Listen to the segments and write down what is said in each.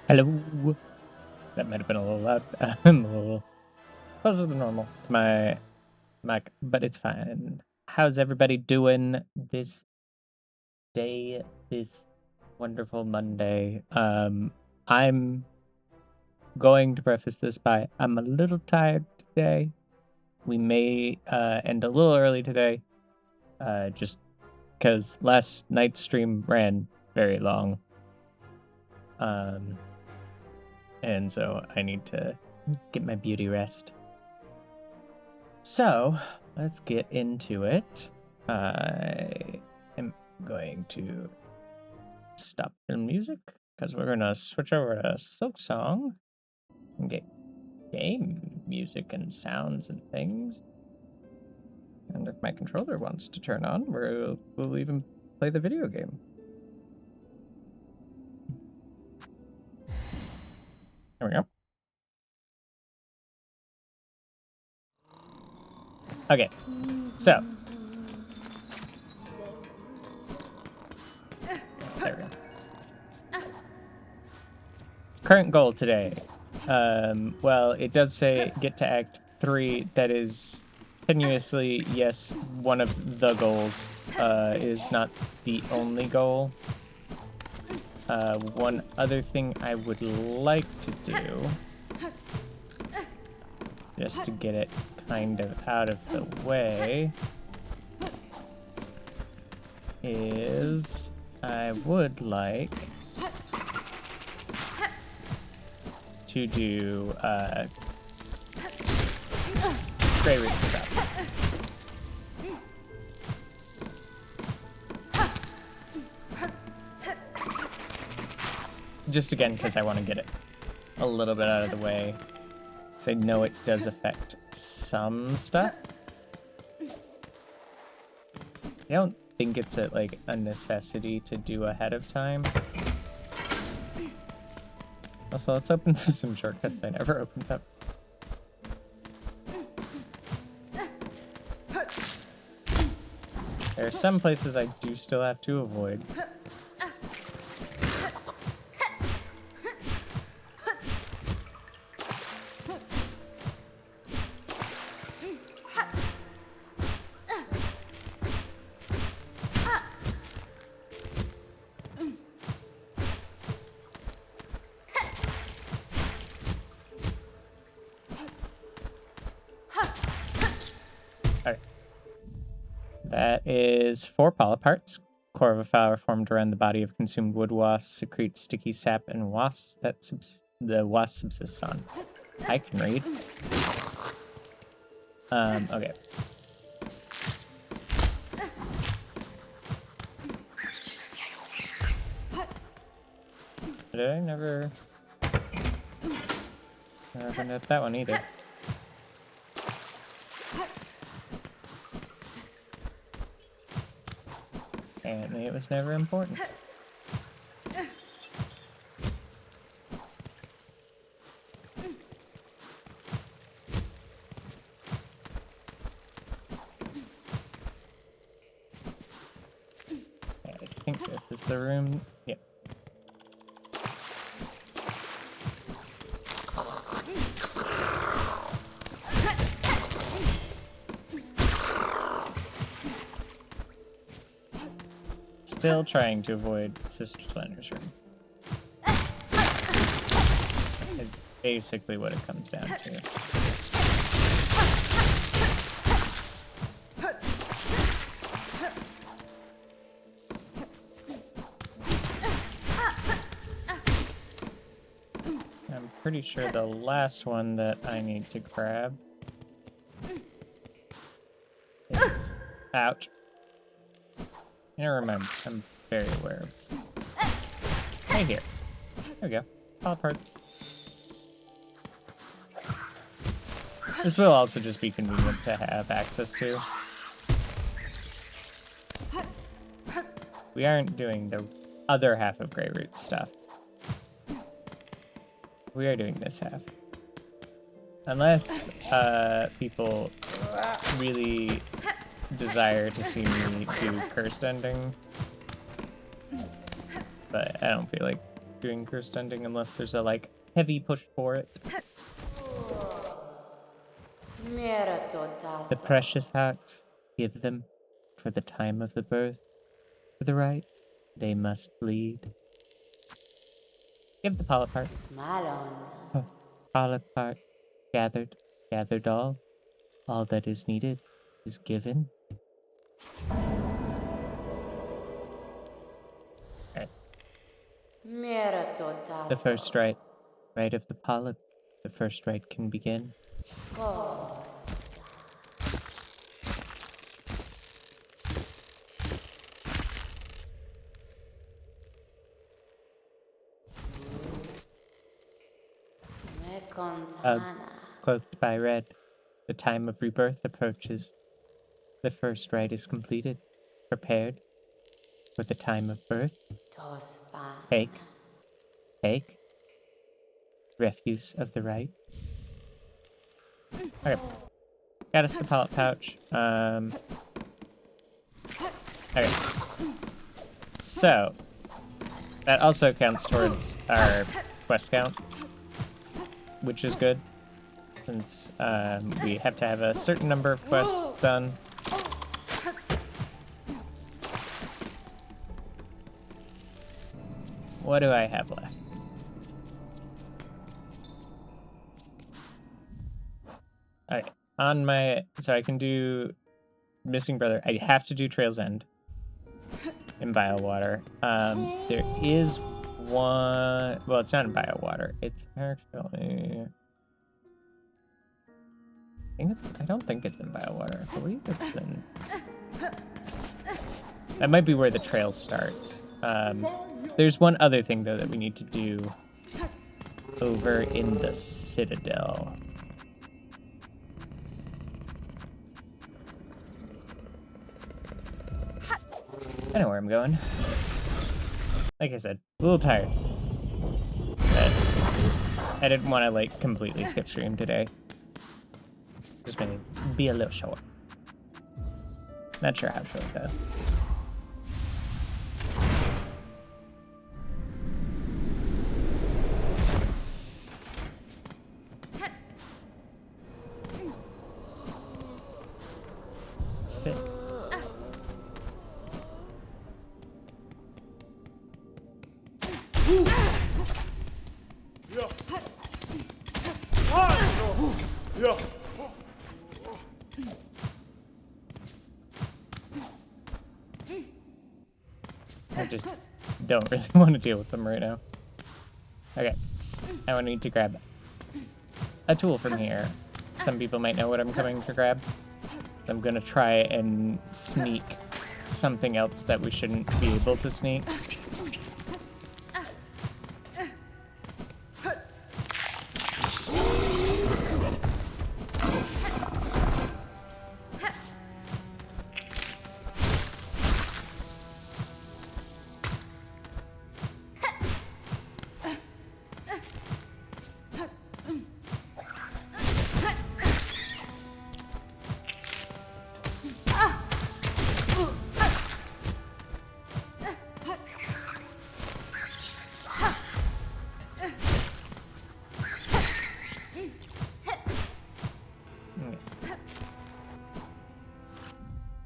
Hello. That might have been a little loud. I'm a little closer than normal to my mic, but it's fine. How's everybody doing this day, this wonderful Monday? I'm going to preface this by I'm a little tired today. We may end a little early today, just because last night's stream ran very long. And so I need to get my beauty rest. So let's get into it. I am going to stop the music because we're gonna switch over to Silksong and get game music and sounds and things. And if my controller wants to turn on, we'll even play the video game. There we go. Okay, so there we go. Current goal today. Well, it does say get to Act 3. That is tenuously, yes, one of the goals. Is not the only goal. One other thing I would like to do, just to get it kind of out of the way, is I would like to do gray root stuff. Just again, because I want to get it a little bit out of the way. Because I know it does affect some stuff. I don't think it's a necessity to do ahead of time. Also, let's open some shortcuts I never opened up. There are some places I do still have to avoid. That is 4 polyparts. Core of a flower formed around the body of consumed wood wasp secretes sticky sap and wasps that the wasp subsists on. I can read. Okay. Did I never opened up that one either. Apparently it was never important. I think this is the room. Yep. Still trying to avoid Sister Splender's room. Is basically what it comes down to. I'm pretty sure the last one that I need to grab is... Ouch. I remember. I'm very aware of. Right here. There we go. All parts. This will also just be convenient to have access to. We aren't doing the other half of Grey Root stuff. We are doing this half. Unless people really desire to see me do cursed ending, but I don't feel like doing cursed ending unless there's a like heavy push for it. The precious hearts, give them for the time of the birth. For the right, they must bleed. Give the polyp heart. Polyp heart, gathered, gathered all. All that is needed is given. Right. The first rite, rite of the polyp. The first rite can begin. Cloaked by red, the time of rebirth approaches. The first rite is completed, prepared for the time of birth. Take, take, refuse of the rite. Okay, got us the polyp pouch. Okay, so that also counts towards our quest count, which is good, since we have to have a certain number of quests done. What do I have left? Alright, on my... So I can do Missing Brother. I have to do Trail's End in Biowater. There is one... Well, it's not in Biowater. It's actually... I don't think it's in Biowater. I believe it's in... That might be where the trail starts. There's one other thing, though, that we need to do over in the Citadel. I know where I'm going. Like I said, a little tired. But I didn't want to, like, completely skip stream today. Just maybe be a little short. Not sure how short, though. I just don't really want to deal with them right now. Okay, I need to grab a tool from here. Some people might know what I'm coming to grab. I'm gonna try and sneak something else that we shouldn't be able to sneak.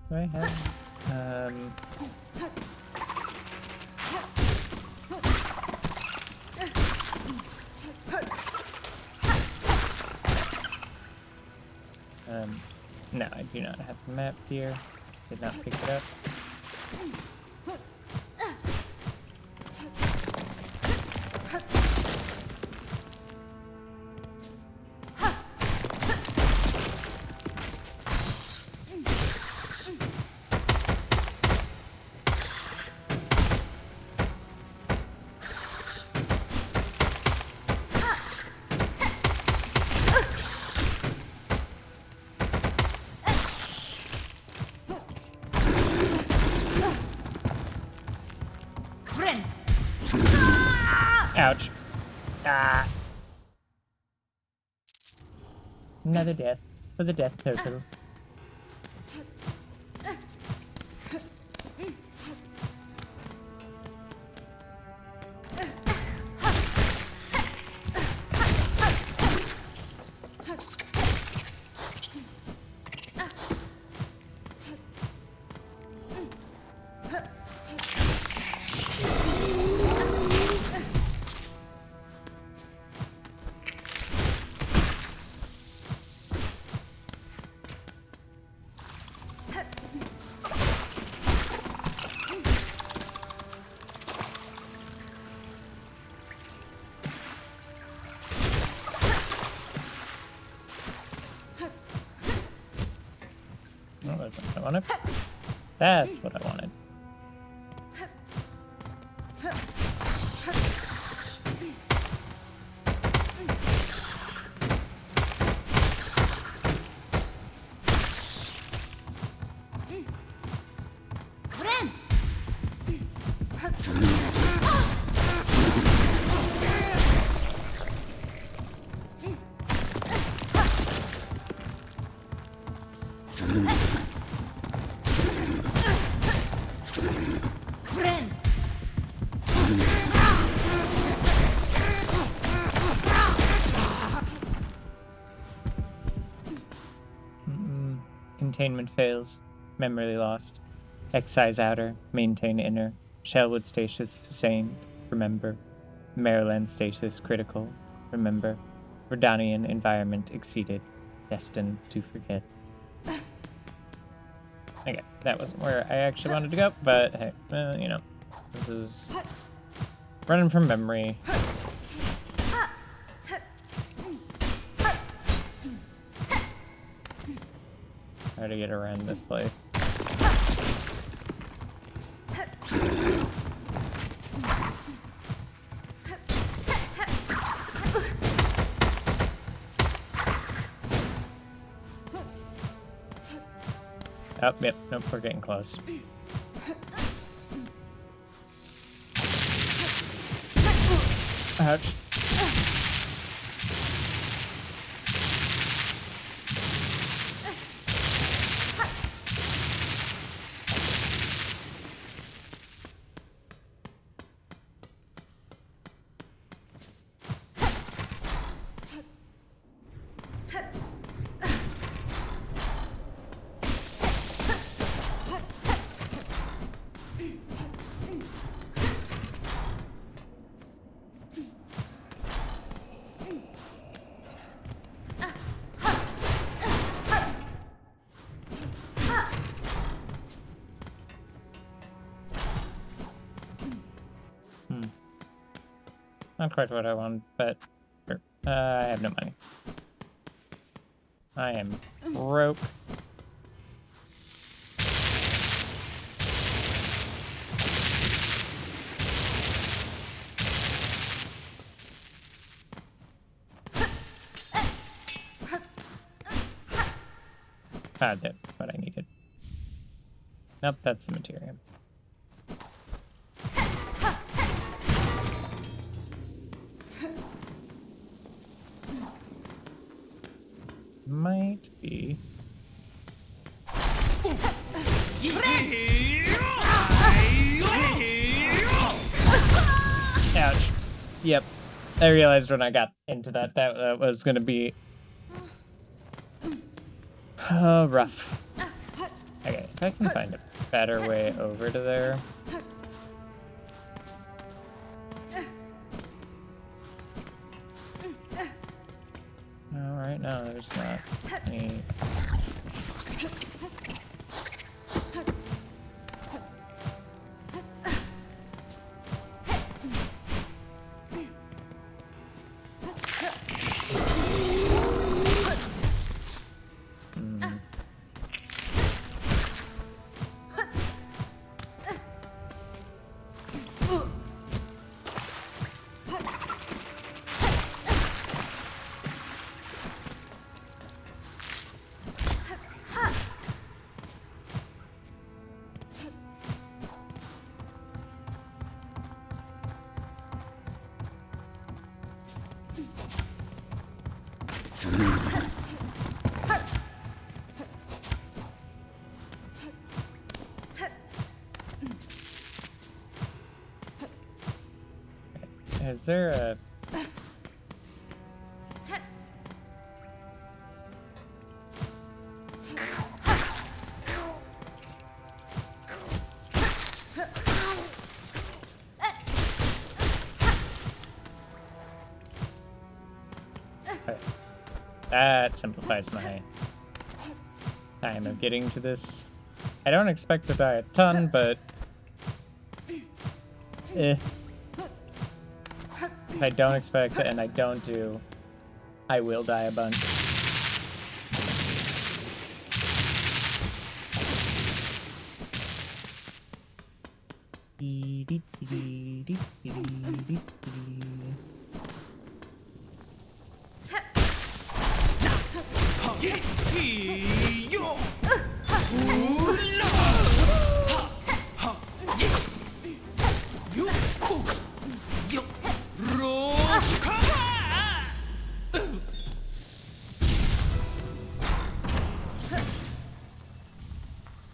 Do I have, no, I do not have the map here. Did not pick it up. Ouch. Ah. Another death for the death total. wasn't what I wanted. That's what I wanted. Containment fails. Memory lost. Excise outer. Maintain inner. Shellwood stasis sustained. Remember. Maryland stasis critical. Remember. Verdanian environment exceeded. Destined to forget. Okay, that wasn't where I actually wanted to go, but hey, you know, this is running from memory. Try to get around this place. Oh, yep, nope, we're getting close. Ouch. Not quite what I want, but sure. I have no money. I am broke. Ah, that's what I needed. Nope, that's the material. Might be. Ouch. Yep. I realized when I got into that was gonna be rough. Okay, if I can find a better way over to there. No, right now there's not any. Is there a... Okay. That simplifies my time of getting to this. I don't expect to die a ton, but... If I don't expect it and I don't do, I will die a bunch.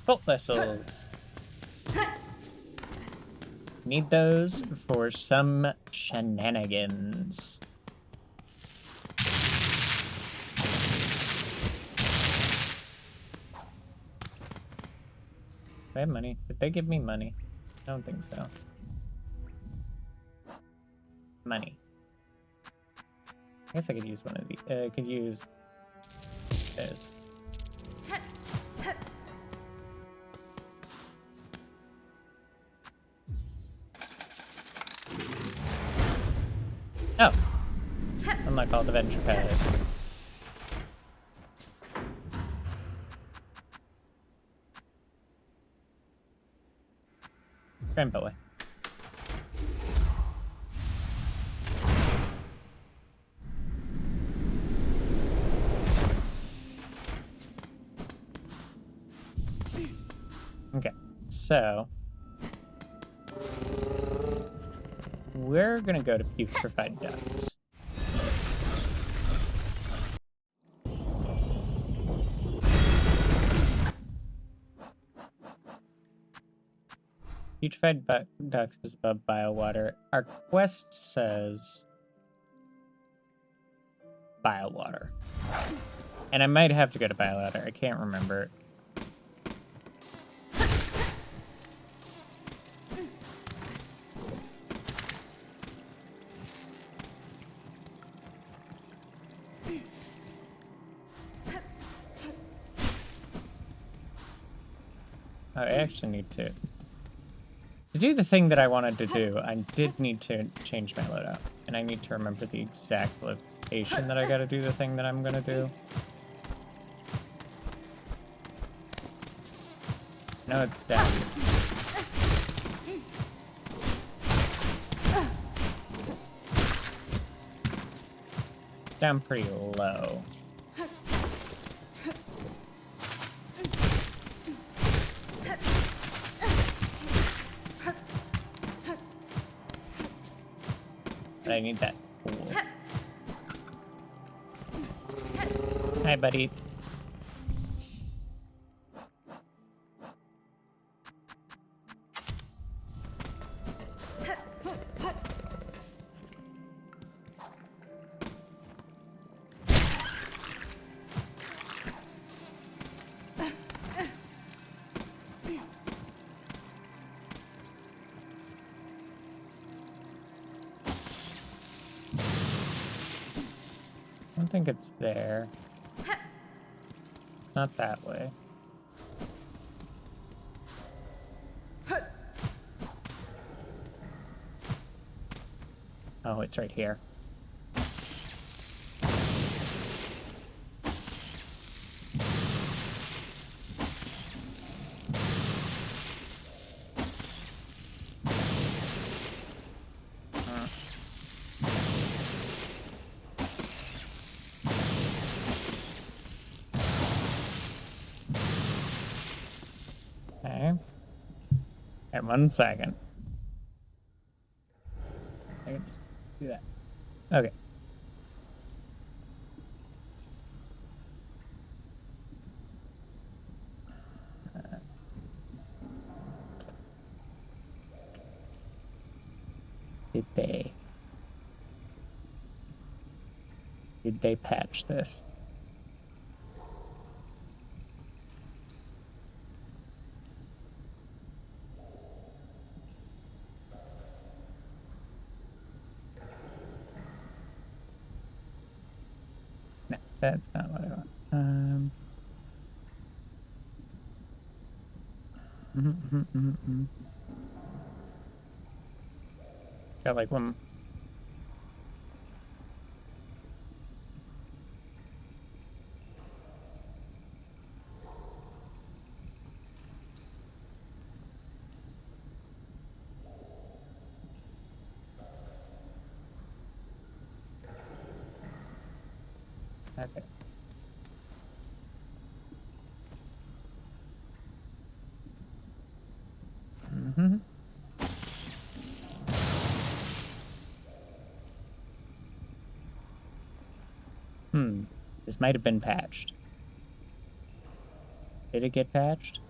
Bolt vessels. Need those for some shenanigans. Do I have money? Did they give me money? I don't think so. Money. I guess I could use one of these. I could use this. Oh! Unlock all the venture pads. Grandpa way. Okay, so we're gonna go to putrefied ducks. Putrefied ducks is above biowater. Our quest says biowater. And I might have to go to biowater. I can't remember. Oh, I actually need to do the thing that I wanted to do. I did need to change my loadout, and I need to remember the exact location that I gotta do the thing that I'm gonna do. No, it's down. Down pretty low. But I need that pool. Hi, buddy. I don't think it's there. Not that way. Oh, it's right here. Okay. Alright, 1 second. I can just do that. Okay. Did they patch this? No, that's not what I want. Got like one. Okay. Mm-hmm. This might have been patched. Did it get patched?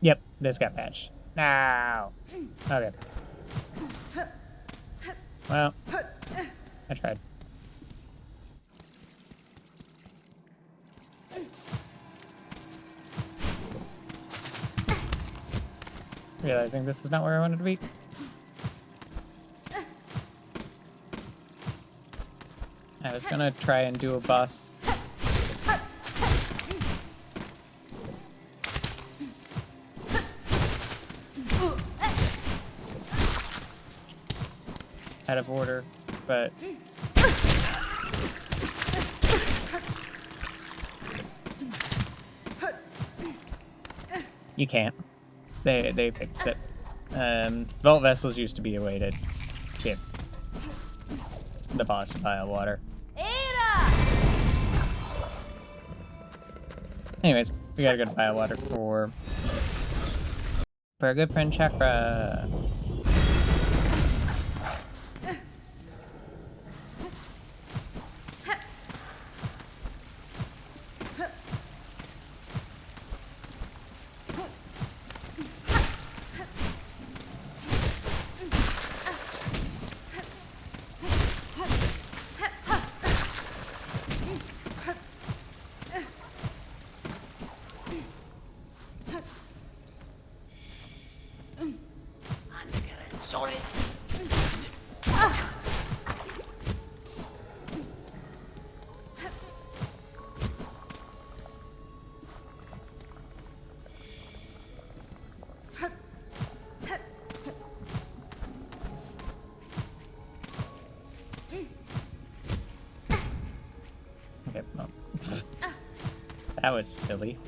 Yep, this got patched. No. Okay. Well, I tried. Realizing this is not where I wanted to be. I was gonna try and do a boss. Out of order, but you can't. They fixed it. Vault vessels used to be a way to skip the boss pile of water. Anyways, we gotta go to pile of water for our good friend Chakra. Okay, well. That was silly.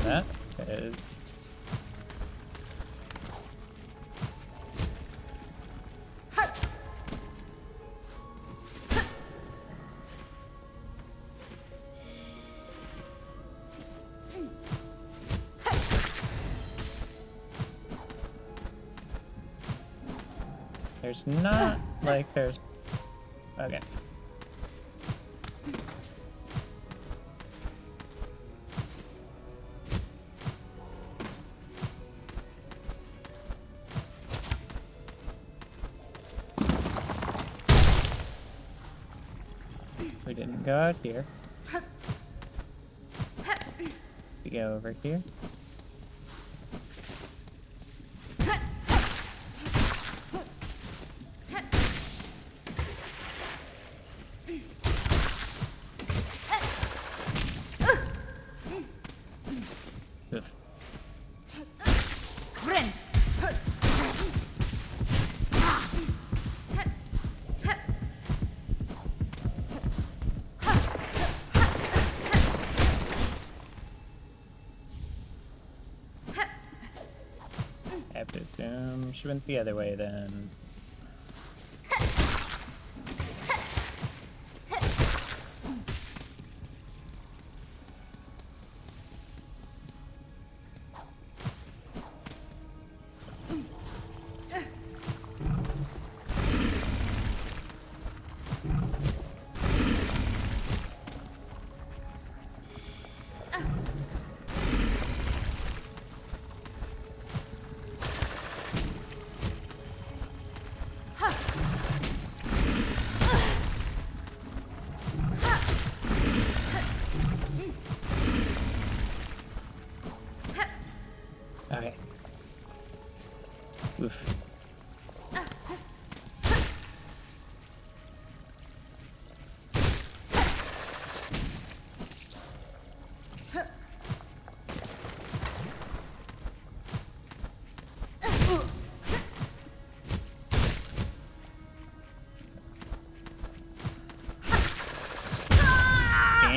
That is there's not like there's okay. We didn't go out here. We go over here. Oof. I presume she went the other way then.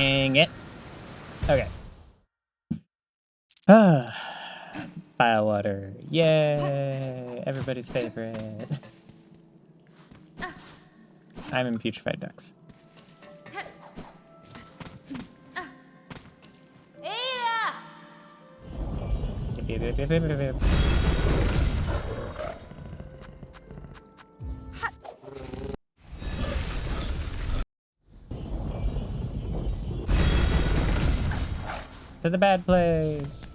Dang it. Okay. Bile water. Yay! Everybody's favorite. I'm in putrefied ducks. Yip, yip, yip, yip, yip, yip. To the bad place.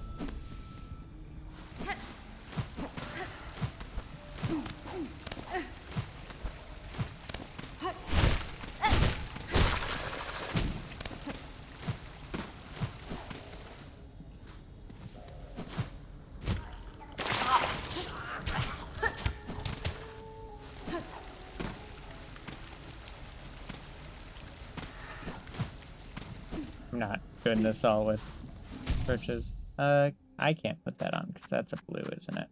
I'm not doing this all with torches. I can't put that on because that's a blue, isn't it?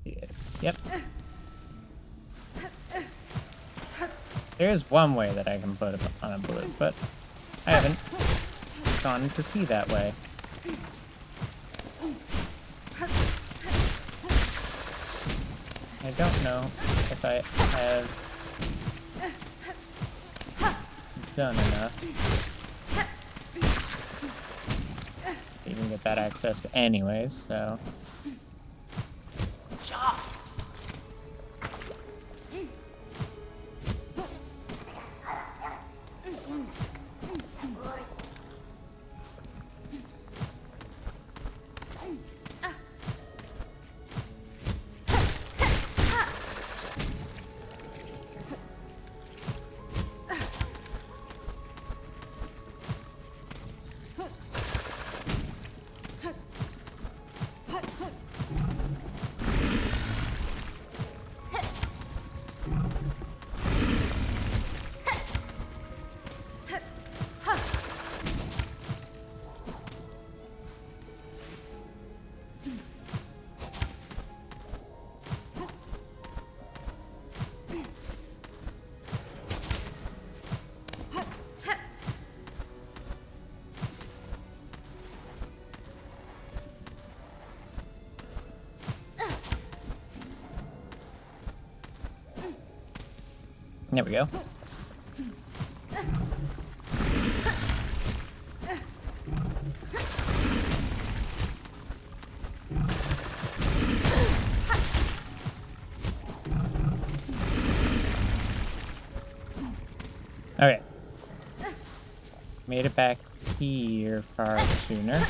It is. Yep. There's one way that I can put it on a blue, but I haven't gone to see that way. I don't know if I have done enough to even get that access to anyways, so... There we go. Okay. Made it back here far sooner.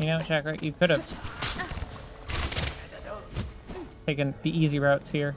You know, Chakra, you could have taken the easy routes here.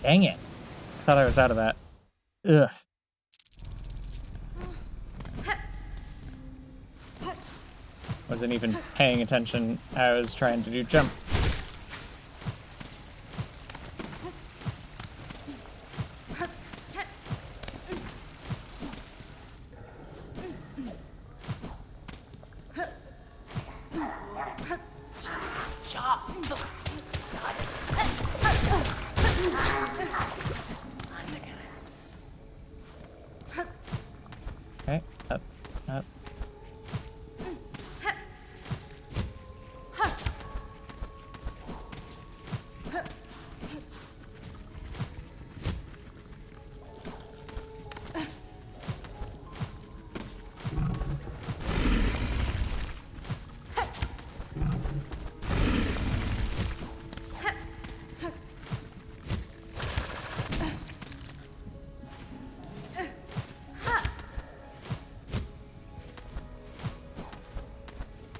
Dang it. Thought I was out of that. Ugh. Wasn't even paying attention. I was trying to do jump. Up.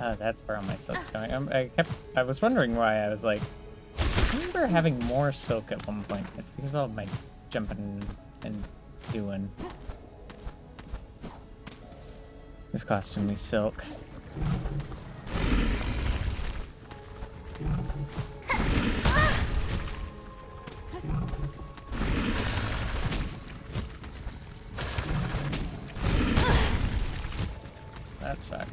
Oh, that's where all my silk's going. I was wondering why. I was like, I remember having more silk at one point. It's because of all my jumping and doing. It's costing me silk. That sucked.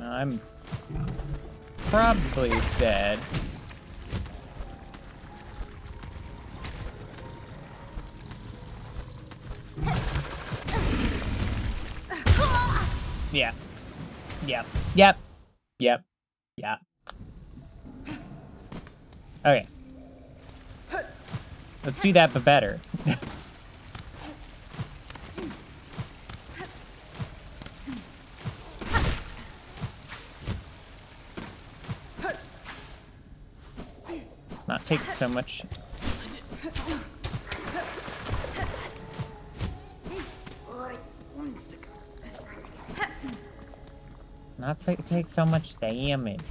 I'm probably dead. Yeah. Yep. Yep. Yep. Yeah. Okay. Let's do that, but better. Not take so much. Not take so much damage.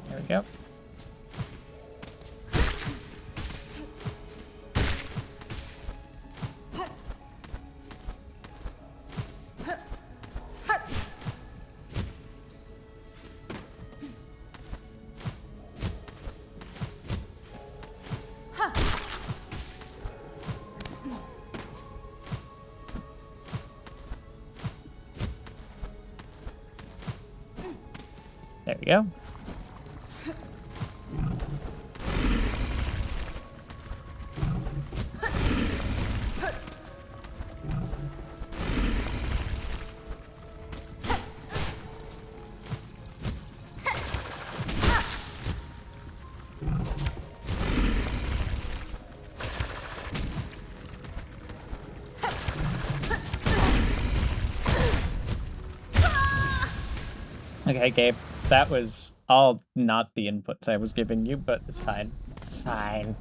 There we go. There we go. Okay, Gabe, that was all not the inputs I was giving you, but it's fine. It's fine.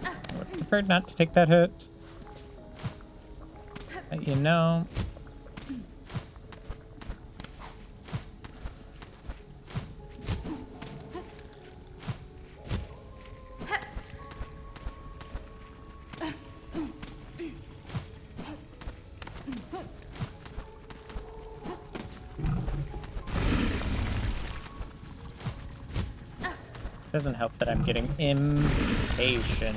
I would prefer not to take that hit. But you know... Doesn't help that I'm getting impatient.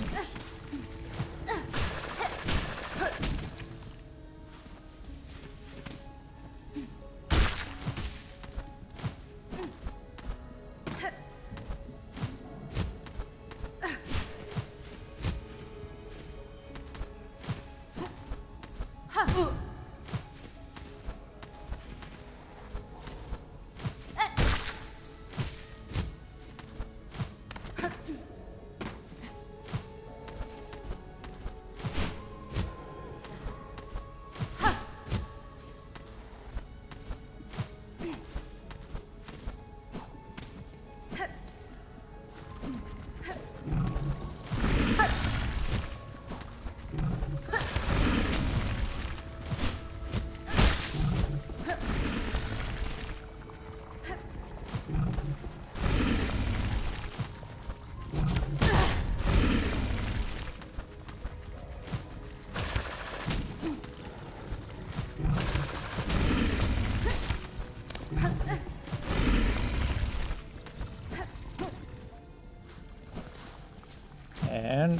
And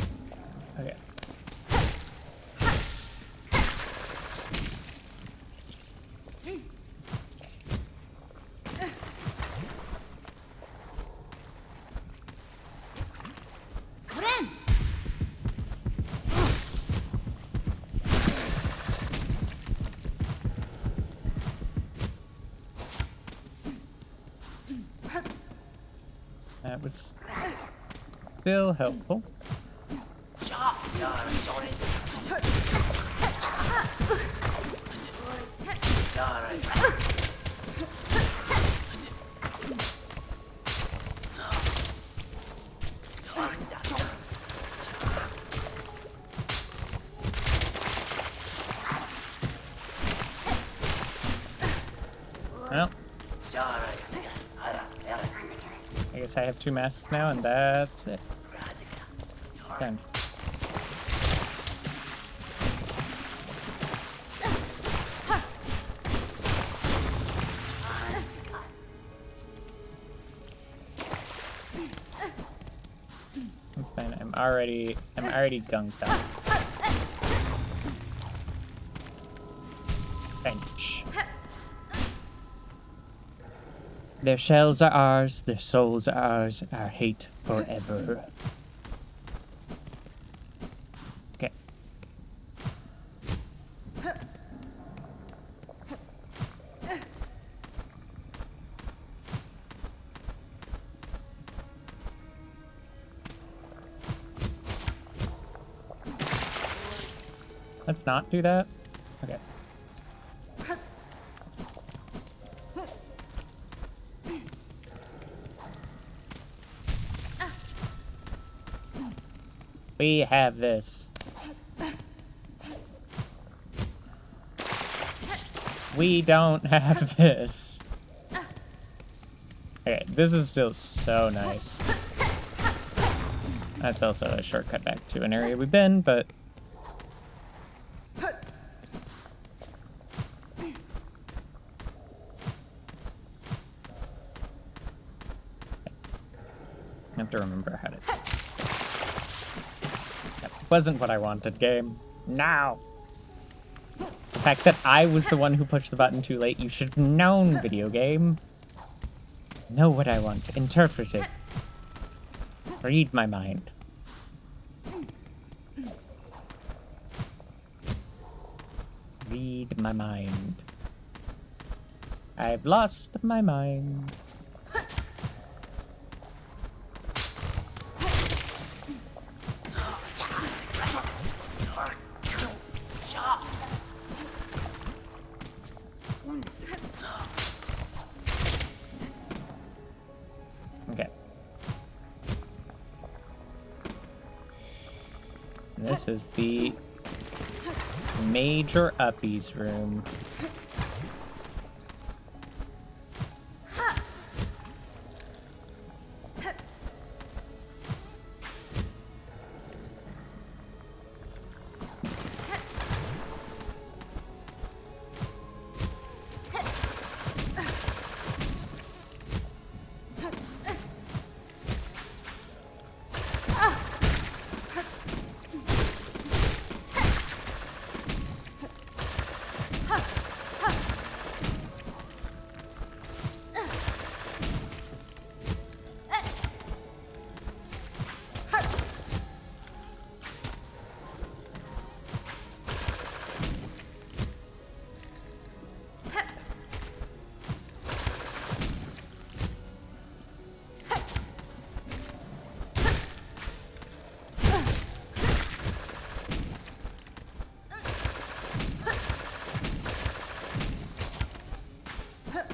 okay. That was still helpful. Well, I guess I have 2 masks now, and that's it. Done. That's fine. I'm already gunked up. Bench. Their shells are ours, their souls are ours, our hate forever. Okay. Let's not do that. Okay. We have this. We don't have this. Okay, this is still so nice. That's also a shortcut back to an area we've been, but... I have to remember how to... That wasn't what I wanted, game. Now! The fact that I was the one who pushed the button too late, you should have known, video game. Know what I want. Interpret it. Read my mind. Read my mind. I've lost my mind. Okay. This is the Major Uppies room.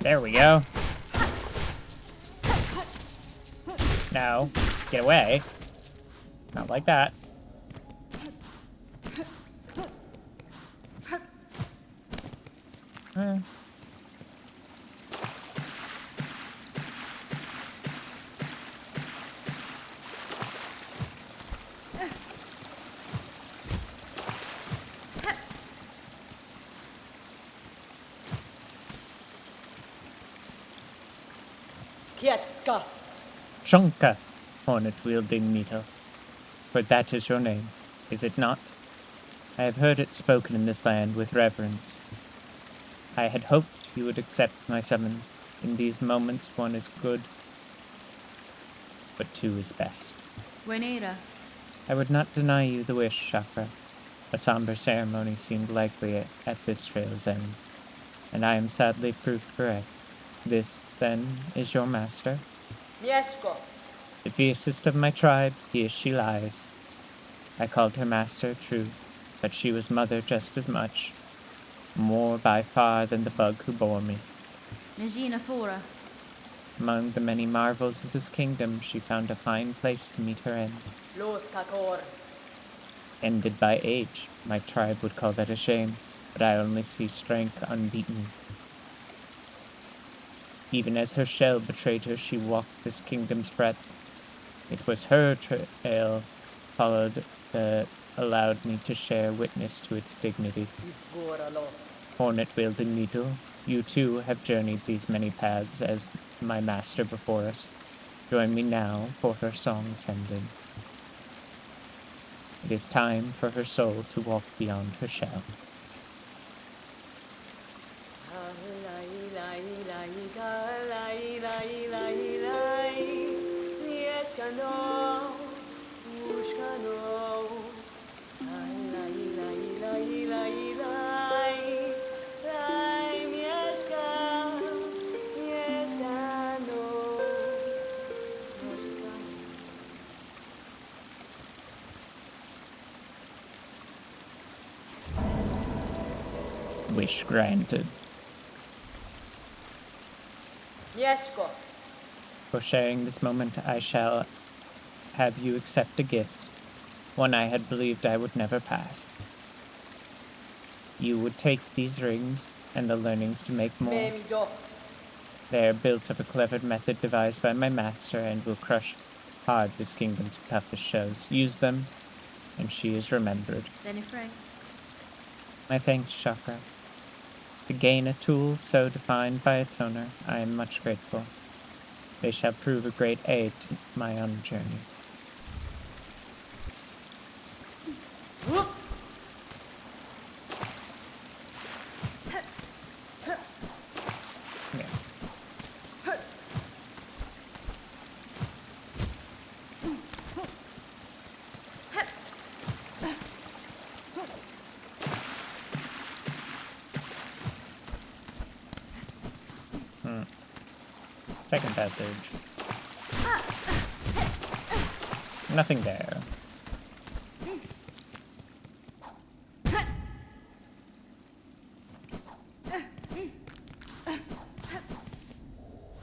There we go. No. Get away. Not like that. Kietska. Chonka. Hornet wielding needle. for that is your name, is it not? I have heard it spoken in this land with reverence. I had hoped you would accept my summons. In these moments, one is good, but two is best. Buenera. I would not deny you the wish, Chakra. A somber ceremony seemed likely at this trail's end, and I am sadly proved correct. This, then, is your master? Mieszko. The fiercest of my tribe, here she lies. I called her master, true, but she was mother just as much, more by far than the bug who bore me. Najina Fora. Among the many marvels of this kingdom, she found a fine place to meet her end. Los kakor. Ended by age, my tribe would call that a shame, but I only see strength unbeaten. Even as her shell betrayed her, she walked this kingdom's breadth. It was her trail followed that allowed me to share witness to its dignity. Gora los. Hornet-wielding needle, you too have journeyed these many paths as my master before us. Join me now for her song's ending. It is time for her soul to walk beyond her shell. Wish granted. Mieszko. For sharing this moment, I shall have you accept a gift, one I had believed I would never pass. You would take these rings and the learnings to make more. Memi do. They are built of a clever method devised by my master and will crush hard this kingdom's toughest shows. Use them, and she is remembered. Then Frank. My thanks, Chakra. To gain a tool so defined by its owner, I am much grateful. They shall prove a great aid to my own journey. Whoop. Yeah. Second passage. Nothing there.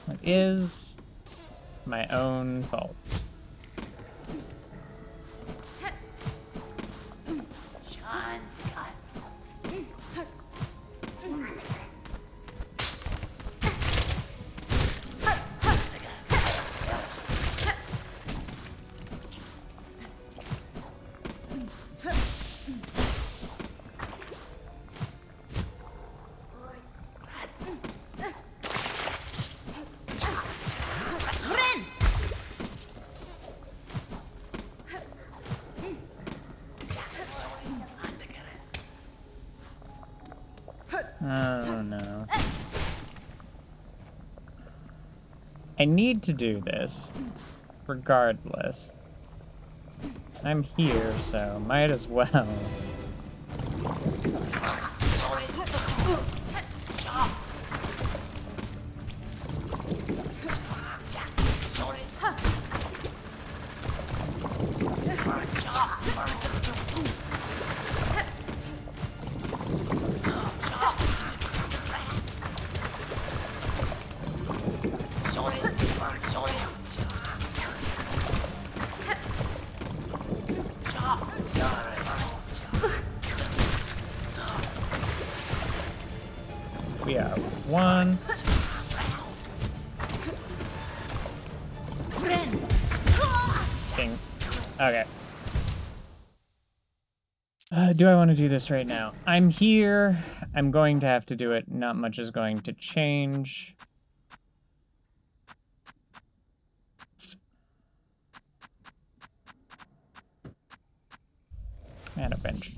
It is my own fault. Oh no. I need to do this, regardless. I'm here, so might as well. We are one. Ding. Okay. Do I want to do this right now? I'm here. I'm going to have to do it. Not much is going to change. And a bench.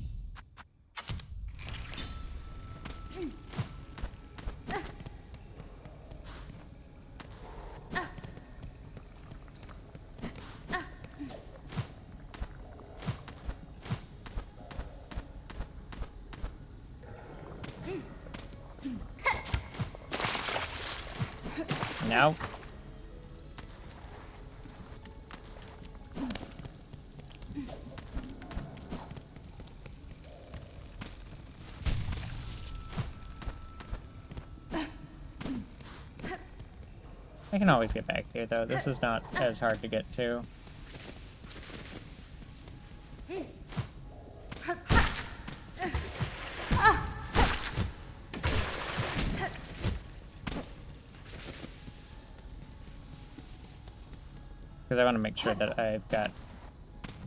Now. I can always get back here, though. This is not as hard to get to. Because I want to make sure that I've got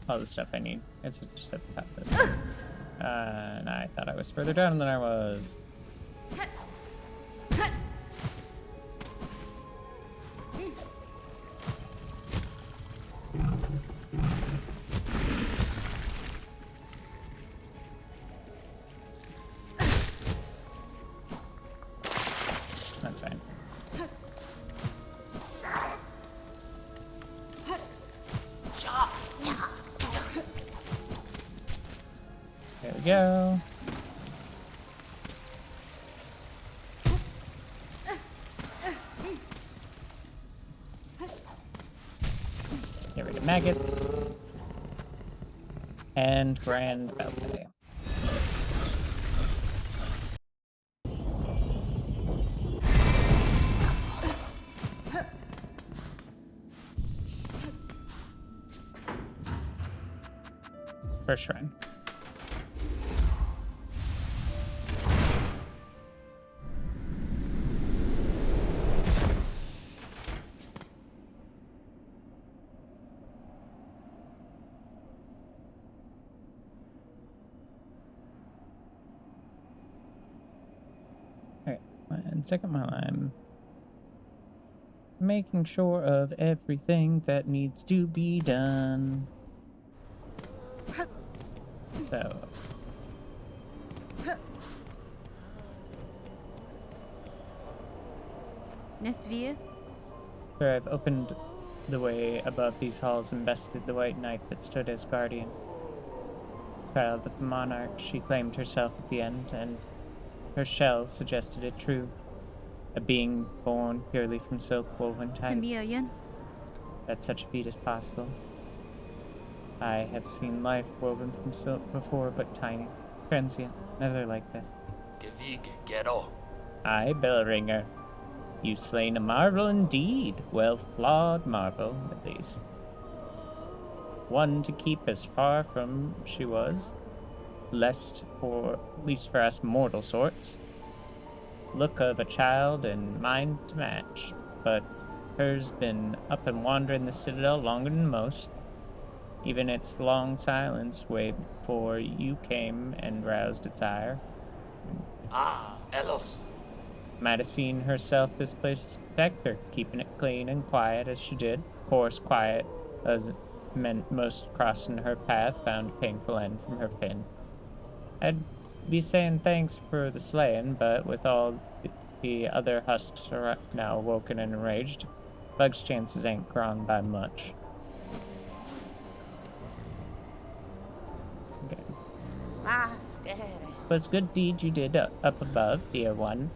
all the stuff I need. It's just at the top of this. And I thought I was further down than I was. That's fine. There we go. Get rid of maggots. And grand ballet. First shrine. Okay, one second while I'm making sure of everything that needs to be done. So. Nesvir? Sir, I've opened the way above these halls and bested the white knight that stood as guardian. Child of the monarch, she claimed herself at the end, and her shell suggested it true. A being born purely from silk woven type. Timbiayan? That such a feat is possible. I have seen life woven from silk before, but tiny, transient, never like this. Aye, Bellringer. You've slain a marvel indeed. Well-flawed marvel, at least. One to keep as far from she was, least for us mortal sorts. Look of a child and mind to match, but hers been up and wandering the citadel longer than most. Even its long silence way before you came and roused its ire. Ah, Elos. Might have seen herself this place to protect her, keeping it clean and quiet as she did. Of course, quiet as meant most crossing her path found a painful end from her pin. I'd be saying thanks for the slaying, but with all the other husks are now woken and enraged, Bug's chances ain't grown by much. Okay. Was good deed you did up above, dear one,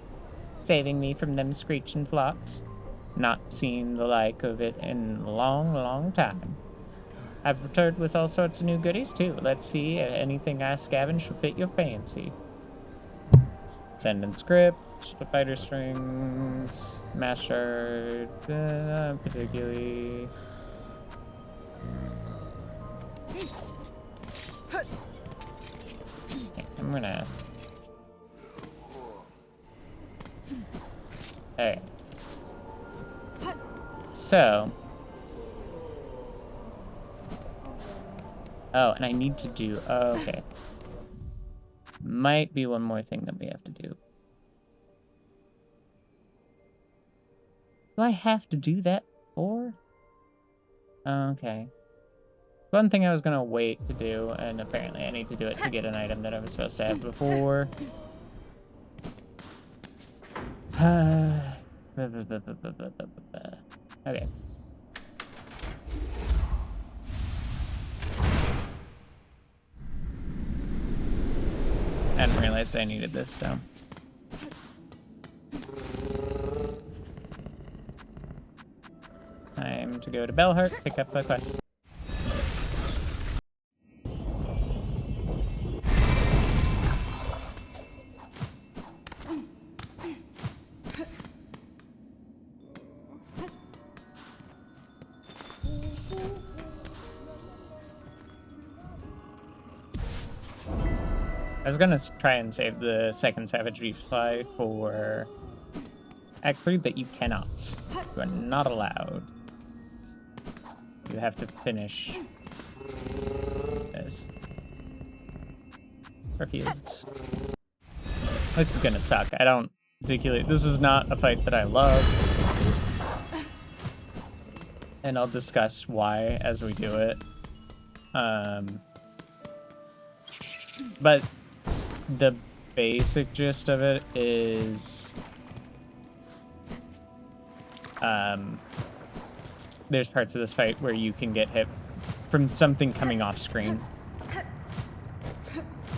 saving me from them screeching flocks. Not seen the like of it in a long, long time. I've returned with all sorts of new goodies, too. Let's see if anything I scavenge will fit your fancy. Sending script, spider strings, mass shard, particularly. Okay, I'm gonna. Alright. So. Oh, and I need to do. Oh, okay. Might be one more thing that we have to do. Do I have to do that for? Okay. One thing I was gonna wait to do, and apparently I need to do it to get an item that I was supposed to have before. Okay. I hadn't realized I needed this, so. Time to go to Bellheart, pick up a quest. I was gonna try and save the second Savage Beef Fly for Act 3, but you cannot. You are not allowed. You have to finish this. For fields. This is gonna suck. I don't particularly... This is not a fight that I love. And I'll discuss why as we do it. But the basic gist of it is... there's parts of this fight where you can get hit from something coming off screen.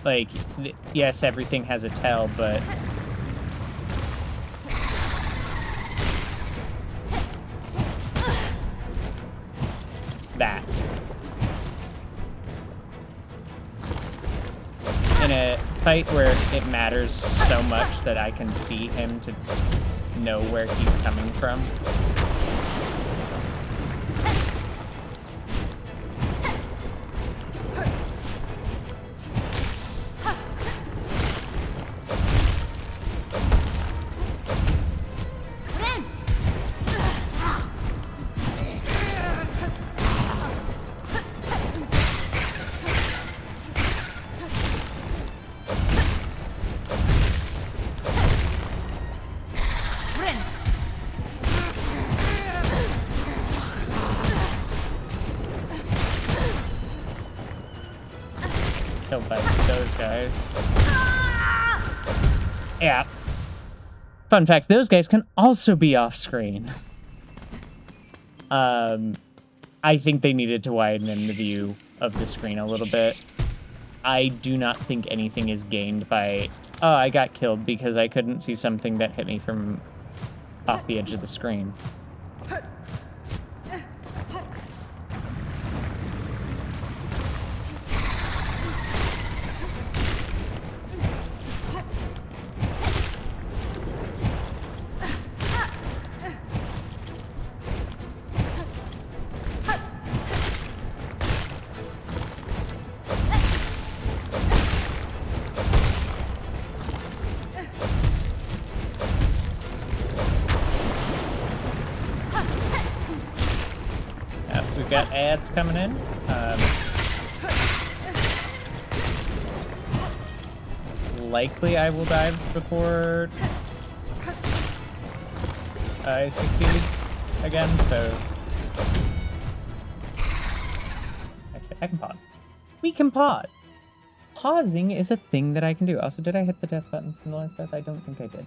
Like, yes, everything has a tell, but... that. In a fight where it matters so much that I can see him to know where he's coming from. Killed by those guys. Yeah. Fun fact, those guys can also be off screen. I think they needed to widen in the view of the screen a little bit. I do not think anything is gained by, oh, I got killed because I couldn't see something that hit me from off the edge of the screen. We've got ads coming in. Likely I will dive before I succeed again, so... Actually, I can pause. We can pause! Pausing is a thing that I can do. Also, did I hit the death button from the last death? I don't think I did.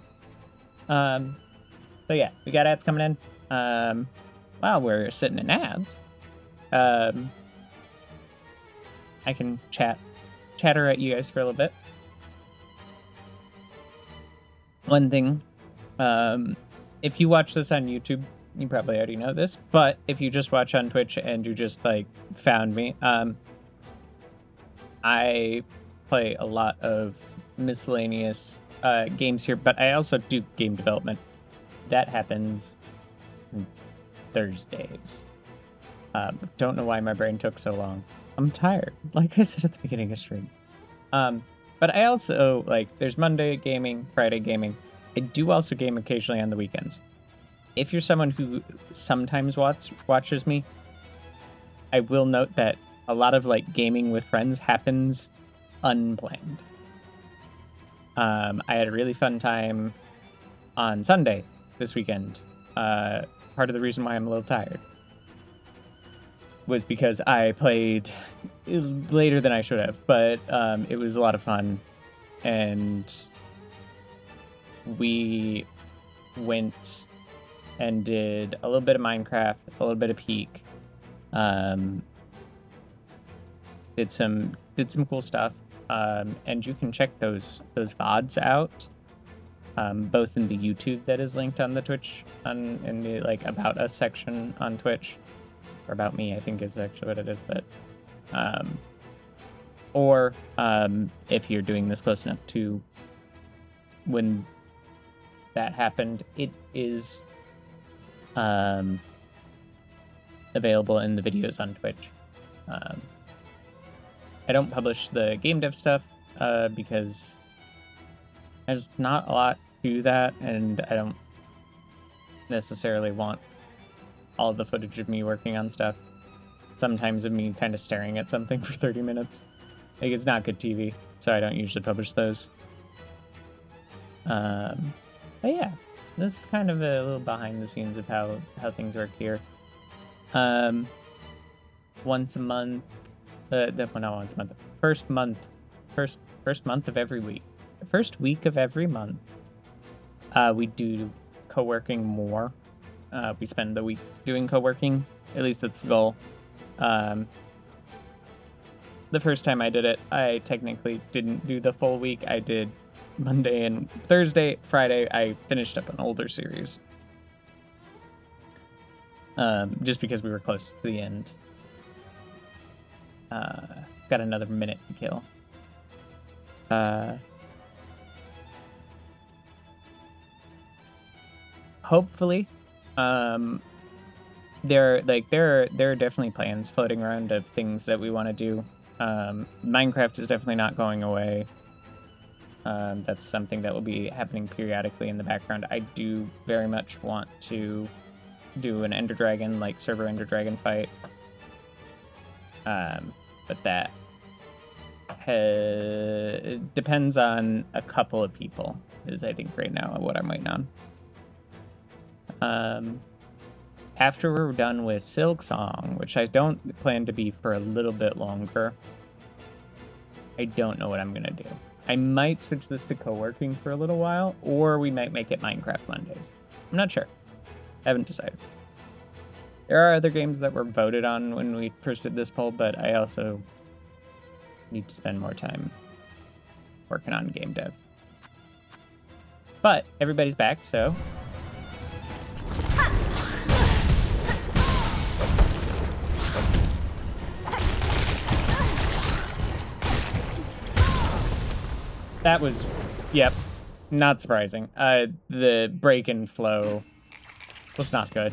So yeah, we got ads coming in. While we're sitting in ads, I can chatter at you guys for a little bit. One thing, if you watch this on YouTube, you probably already know this, but if you just watch on Twitch and you just, like, found me, I play a lot of miscellaneous games here, but I also do game development. That happens Thursdays. Don't know why my brain took so long. I'm tired, like I said at the beginning of stream. But I also, like, there's Monday gaming, Friday gaming. I do also game occasionally on the weekends. If you're someone who sometimes watches me, I will note that a lot of, like, gaming with friends happens unplanned. I had a really fun time on Sunday this weekend. Part of the reason why I'm a little tired. was because I played later than I should have, but it was a lot of fun, and we went and did a little bit of Minecraft, a little bit of Peak, did some cool stuff, and you can check those VODs out, both in the YouTube that is linked on the Twitch, in the like About Us section on Twitch, or About Me, I think is actually what it is, but or if you're doing this close enough to when that happened, it is available in the videos on Twitch. I don't publish the game dev stuff because there's not a lot to that, and I don't necessarily want all the footage of me working on stuff. Sometimes of me kind of staring at something for 30 minutes. Like, it's not good TV, so I don't usually publish those. But yeah, this is kind of a little behind the scenes of how things work here. Once a month, well, not once a month. First month of every week. The first week of every month, we do co-working more. We spend the week doing co-working. At least that's the goal. The first time I did it, I technically didn't do the full week. I did Monday and Thursday. Friday, I finished up an older series. Just because we were close to the end. Got another minute to kill. Hopefully, there are definitely plans floating around of things that we want to do. Minecraft is definitely not going away. That's something that will be happening periodically in the background. I do very much want to do an Ender Dragon, like server Ender Dragon fight. But that depends on a couple of people, is I think right now what I'm waiting on. After we're done with Silksong, which I don't plan to be for a little bit longer, I don't know what I'm gonna do. I might switch this to co-working for a little while, or we might make it Minecraft Mondays. I'm not sure. I haven't decided. There are other games that were voted on when we first did this poll, but I also need to spend more time working on game dev. But everybody's back, so... That was, yep, not surprising. The break and flow was not good.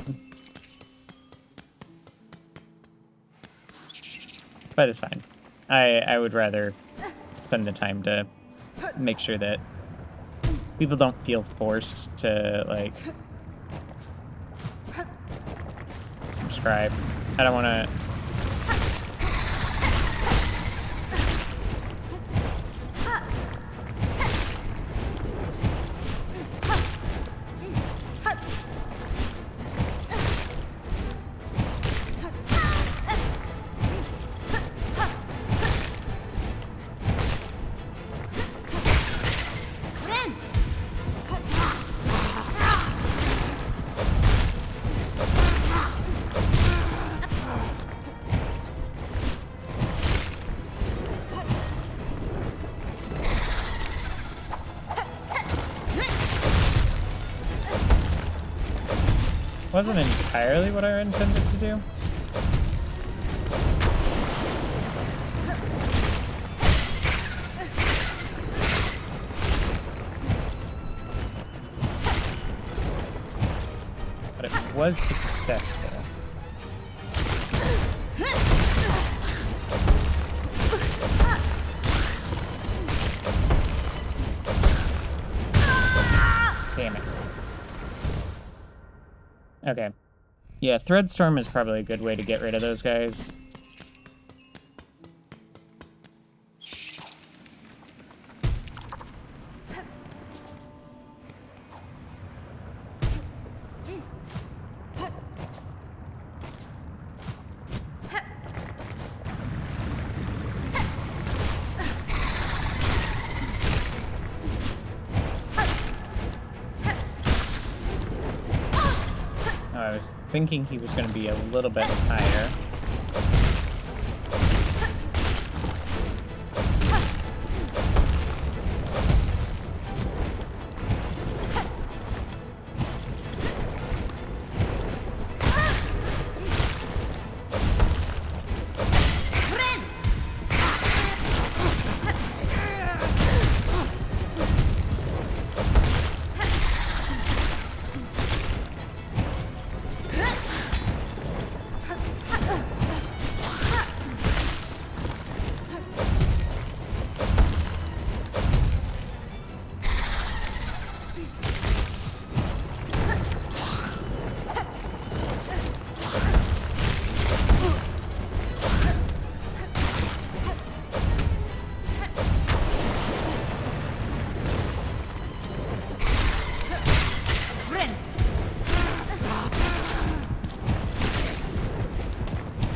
But it's fine. I would rather spend the time to make sure that people don't feel forced to, like, subscribe. I don't want to... Wasn't entirely what I intended to do. But it was successful. Damn it. Okay. Yeah, Threadstorm is probably a good way to get rid of those guys. was thinking he was going to be a little bit higher.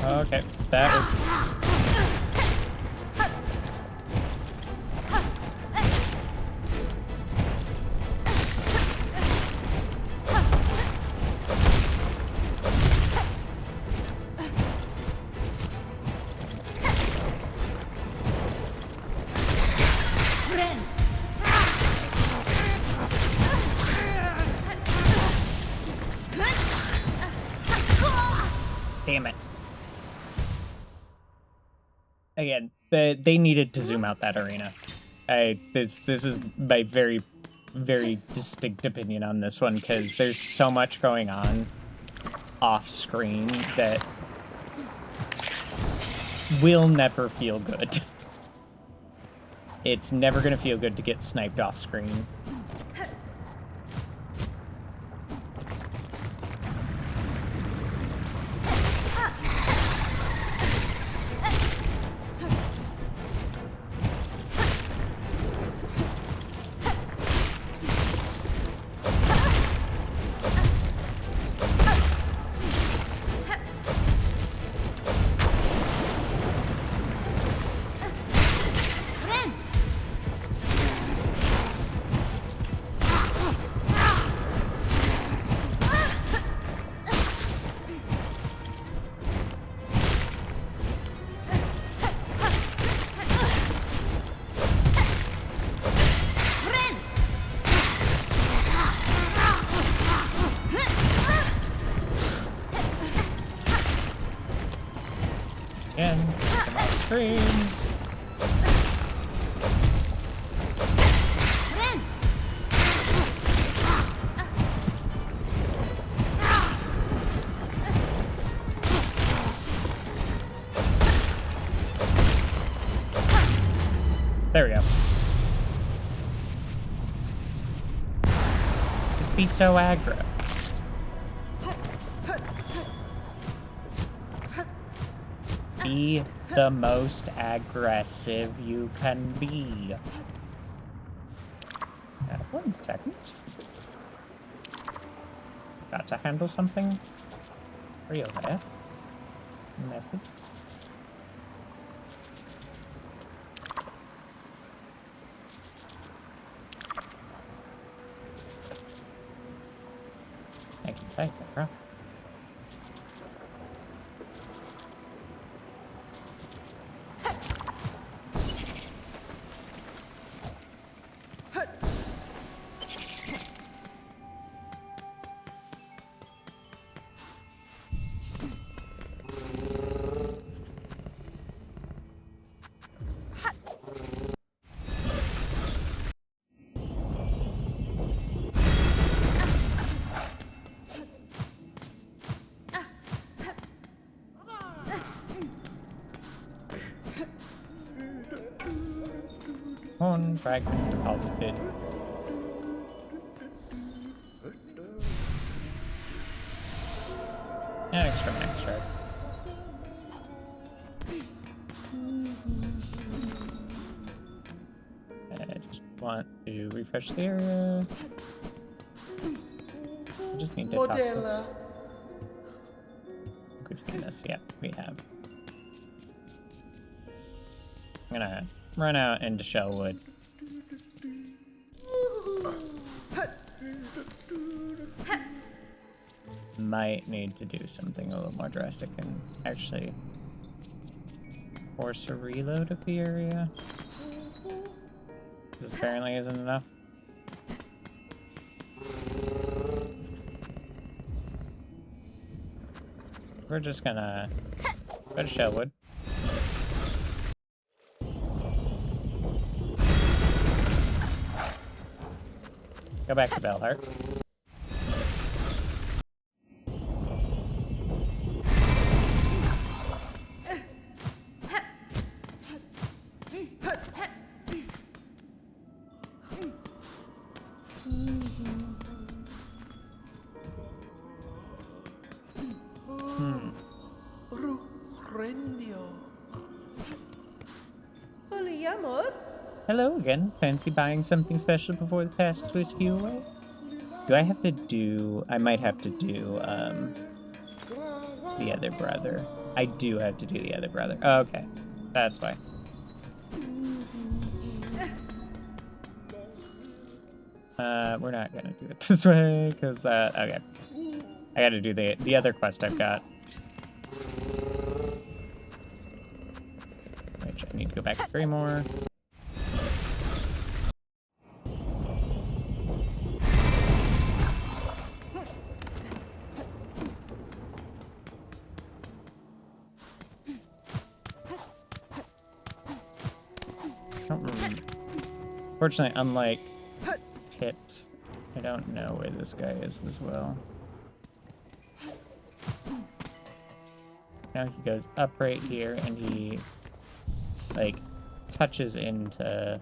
Okay, that was... Damn it. Again, they needed to zoom out that arena. This is my very, very distinct opinion on this one, because there's so much going on off screen that will never feel good. It's never gonna feel good to get sniped off screen. Again, come off screen. There we go. Just be so aggro. Be the most aggressive you can be. 1 second. Got to handle something real fast. Message. I can type it, bro. One fragment deposited. And extra max shard. I just want to refresh the area. I just need to talk to... We've seen this, yeah, we have. I'm gonna run out into Shellwood. might need to do something a little more drastic and actually force a reload of the area. This apparently isn't enough. We're just gonna go to Shellwood. Go back to Bellheart. Hello again. Fancy buying something special before the task to whisk you away? Do I have to do... I might have to do, the other brother. I do have to do the other brother. Oh, okay. That's why. We're not gonna do it this way, because, okay. I gotta do the other quest I've got. Which I need to go back to Greymoor. Fortunately, unlike Tips, I don't know where this guy is as well. Now he goes up right here and he, like, touches into...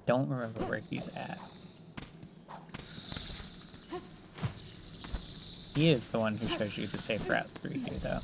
Don't remember where he's at. He is the one who shows you the safe route through here, though.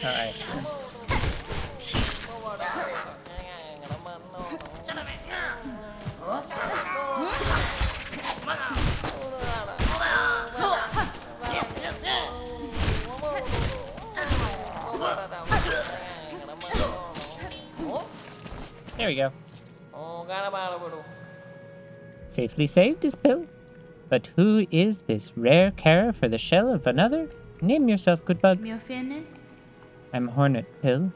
Alright. There we go. Safely saved is Pill. But who is this rare carer for the shell of another? Name yourself, good bug. Mio finne? I'm Hornet Pill.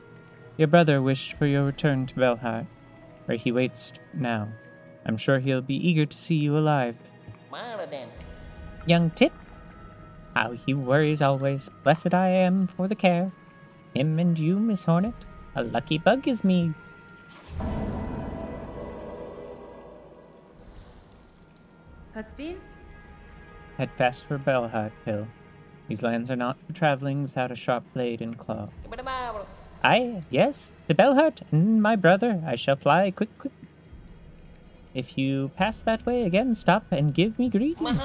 Your brother wished for your return to Belheart, where he waits now. I'm sure he'll be eager to see you alive. Young Tip, how he worries always. Blessed I am for the care. Him and you, Miss Hornet, a lucky bug is me. Haspin? Head fast for Bellheart Hill. These lands are not for traveling without a sharp blade and claw. Aye, yes, to Bellheart and my brother I shall fly quick, quick. If you pass that way again, stop and give me greeting.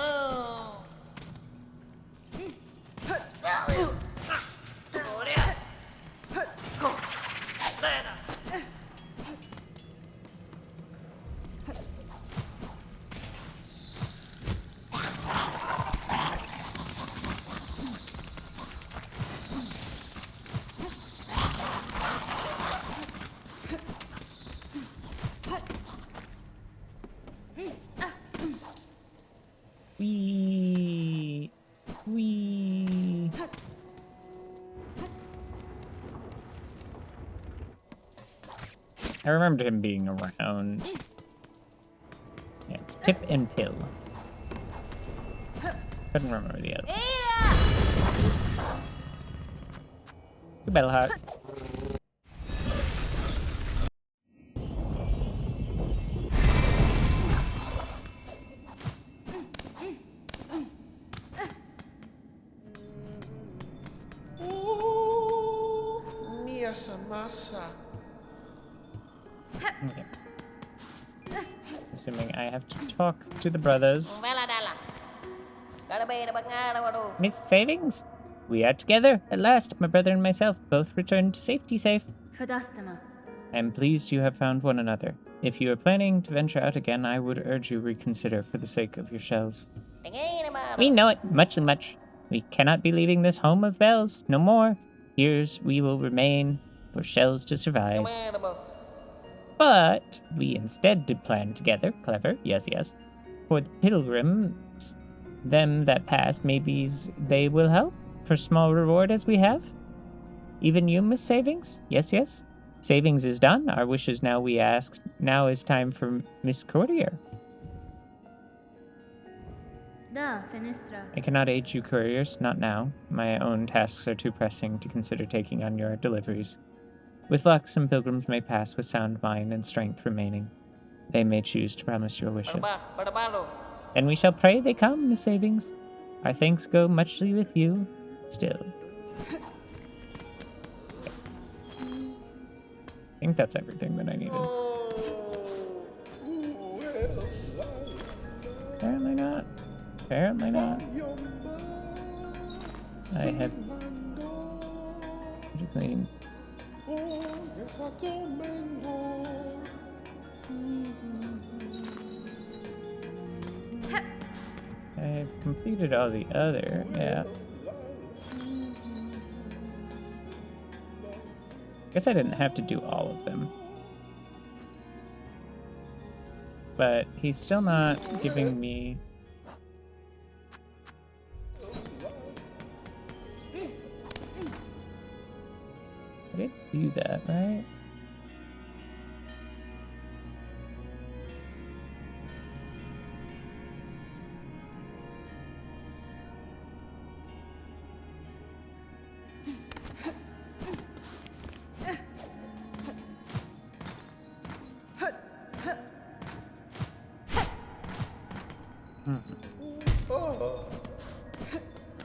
Wee. Wee. I remember him being around. Yeah, it's Tip and Pill. Couldn't remember the other. Good battle heart. Mia Samasa. Okay. Assuming I have to talk to the brothers. Miss Savings? We are together at last. My brother and myself both returned to safety safe. Fadastama. I am pleased you have found one another. If you are planning to venture out again, I would urge you reconsider for the sake of your shells. We know it, much and much. We cannot be leaving this home of bells, no more. Here's we will remain, for shells to survive. But we instead did plan together, clever, yes, yes, for the pilgrims, them that pass, maybe they will help, for small reward as we have. Even you, Miss Savings? Yes, yes. Savings is done, our wishes now we ask. Now is time for Miss Courier. Da, Fenistra. I cannot aid you, couriers, not now. My own tasks are too pressing to consider taking on your deliveries. With luck, some pilgrims may pass with sound mind and strength remaining. They may choose to promise your wishes. Then we shall pray they come, Miss Savings. Our thanks go muchly with you, still. I think that's everything that I needed. Apparently not. Apparently not. I have to clean. I've completed all the other, yeah. Guess I didn't have to do all of them. But he's still not giving me... I did do that, right?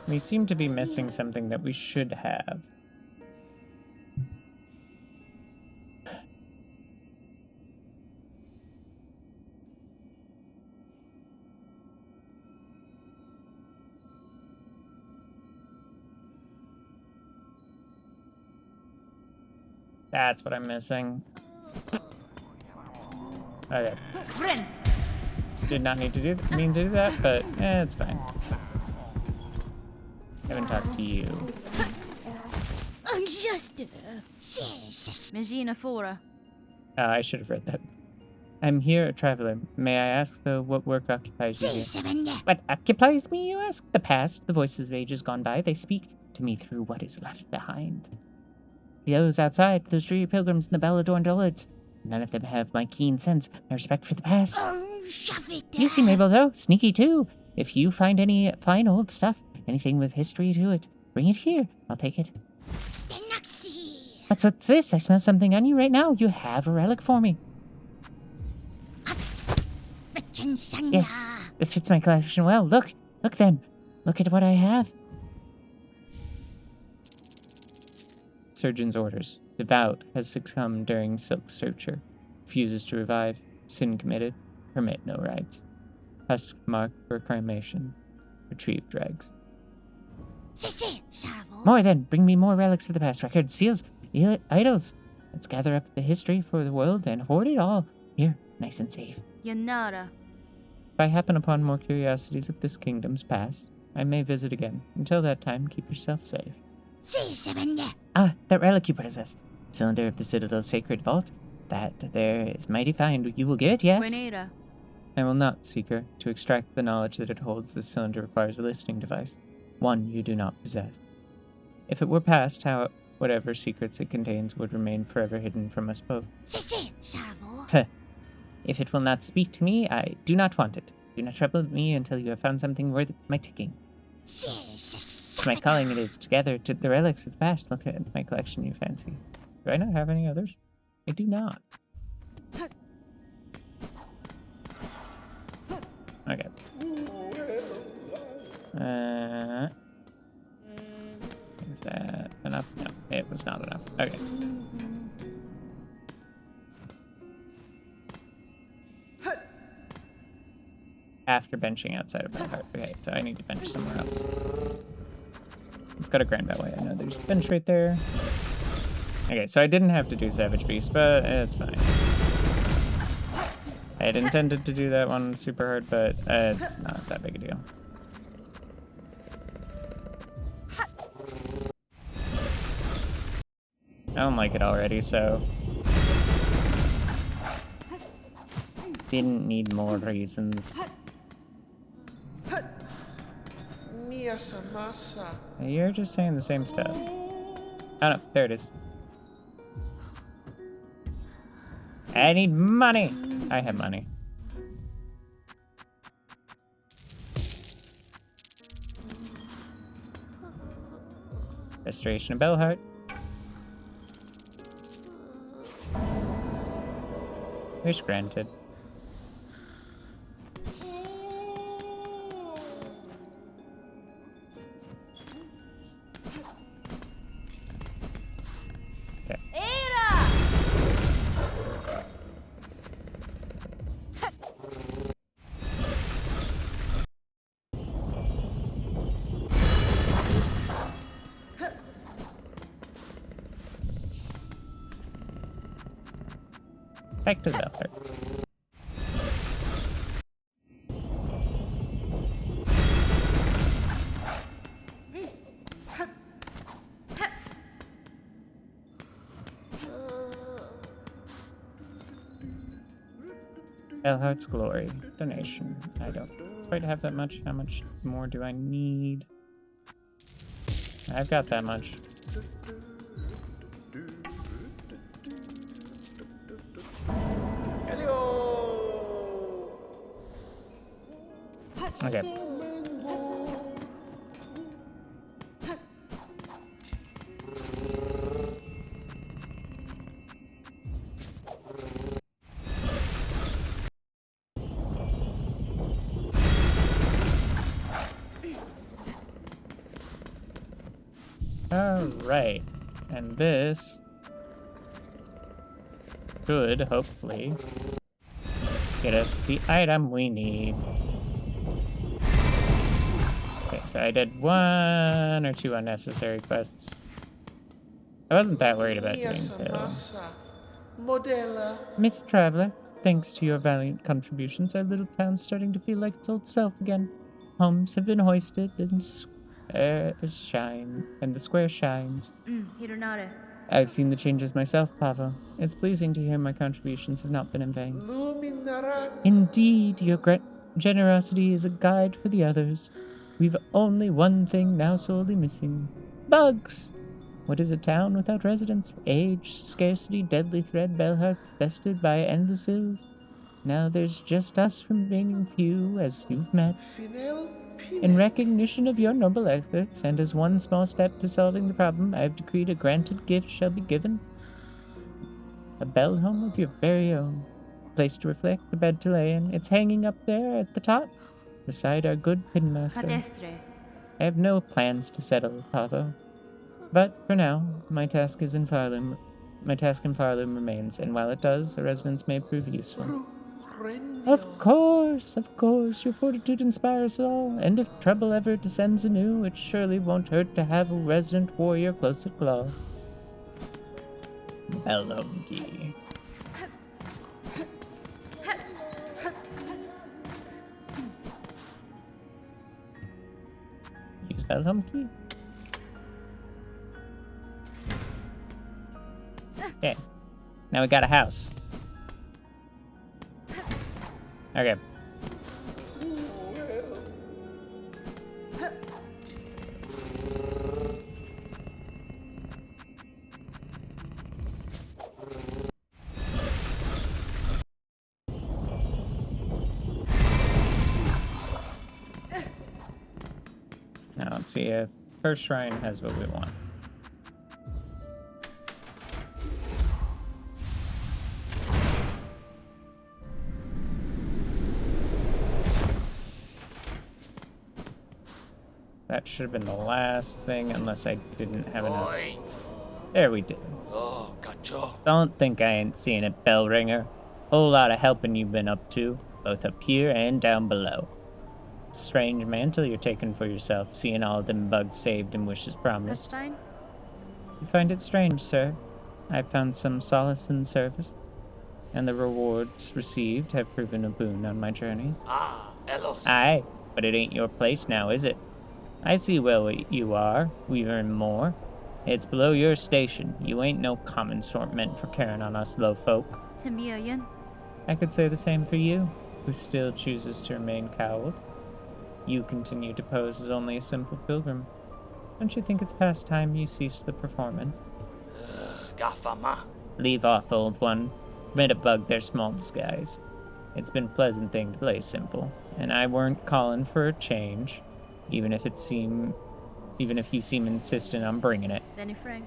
We seem to be missing something that we should have. That's what I'm missing. Okay. Did not need to mean to do that, but it's fine. Haven't talked to you. Megina Fora. I should have read that. I'm here, a traveler. May I ask, though, what work occupies you here? What occupies me, you ask? The past, the voices of ages gone by. They speak to me through what is left behind. Those outside, those dreary pilgrims in the bell-adorned dullards. None of them have my keen sense, my respect for the past. You seem able, though. Sneaky, too. If you find any fine old stuff, anything with history to it, bring it here. I'll take it. What's this? I smell something on you right now. You have a relic for me. Yes, This fits my collection well. Look then. Look at what I have. Surgeon's orders. Devout has succumbed during silk searcher. Refuses to revive. Sin committed. Permit no rites. Husk marked for cremation. Retrieve dregs. More then. Bring me more relics of the past. Records, seals, idols. Let's gather up the history for the world and hoard it all. Here, nice and safe. Yanara. If I happen upon more curiosities of this kingdom's past, I may visit again. Until that time, keep yourself safe. Ah, that relic you possess. Cylinder of the Citadel's sacred vault. That there is mighty fine. You will give it, yes? Quinera. I will not, Seeker. To extract the knowledge that it holds, this cylinder requires a listening device. One you do not possess. If it were passed, whatever secrets it contains would remain forever hidden from us both. If it will not speak to me, I do not want it. Do not trouble me until you have found something worth my ticking. To my calling it is to gather to the relics of the past. Look at my collection you fancy. Do I not have any others? I do not. Okay. Is that enough? No, it was not enough. Okay. After benching outside of Belheart. Okay, so I need to bench somewhere else. Let's go to Grand Beltway. I know there's a bench right there. Okay, so I didn't have to do Savage Beast, but it's fine. I had intended to do that one super hard, but it's not that big a deal. I don't like it already, so... Didn't need more reasons. Masa. You're just saying the same stuff. Oh no, there it is. I need money! I have money. Restoration of Belheart. Wish granted. Back to the Belheart. Belheart's Glory. Donation. I don't quite have that much. How much more do I need? I've got that much. Okay. Alright. And this should hopefully get us the item we need. Okay, so I did 1 or 2 unnecessary quests. I wasn't that worried about doing two. Miss Traveler, thanks to your valiant contributions, our little town's starting to feel like its old self again. Homes have been hoisted and the square shines. Hironare. I've seen the changes myself, Pavo. It's pleasing to hear my contributions have not been in vain. Indeed, your generosity is a guide for the others. We've only one thing now sorely missing. Bugs! What is a town without residents? Age, scarcity, deadly threat, Belheart's bested by endless ills. Now there's just us remaining few, as you've met. In recognition of your noble efforts, and as one small step to solving the problem, I have decreed a granted gift shall be given. A bell home of your very own. A place to reflect, a bed to lay in. It's hanging up there at the top. beside our good pinmaster. Cadestre. I have no plans to settle Pavo. But for now, my task in Farloom remains, and while it does, a residence may prove useful. Of course, your fortitude inspires all, and if trouble ever descends anew, it surely won't hurt to have a resident warrior close at claw. Belomgi. Use Belomgi? Okay. Now we got a house. Okay. Now let's see if first shrine has what we want. That should have been the last thing, unless I didn't have enough. Oi. There we did. Oh, cacho. Don't think I ain't seen it, bell ringer. Whole lot of helping you've been up to, both up here and down below. Strange mantle you're taking for yourself, seeing all them bugs saved and wishes promised. Pestein? You find it strange, sir? I found some solace in service, and the rewards received have proven a boon on my journey. Ah, Elos. Aye, but it ain't your place now, is it? I see well what you are. We've earned more. It's below your station. You ain't no common sort meant for caring on us low folk. Timirian? I could say the same for you, who still chooses to remain cowled. You continue to pose as only a simple pilgrim. Don't you think it's past time you ceased the performance? Gafama. Leave off, old one. Rid a bug their small disguise. It's been a pleasant thing to play simple, and I weren't calling for a change, even if you seem insistent on bringing it. Benifrang?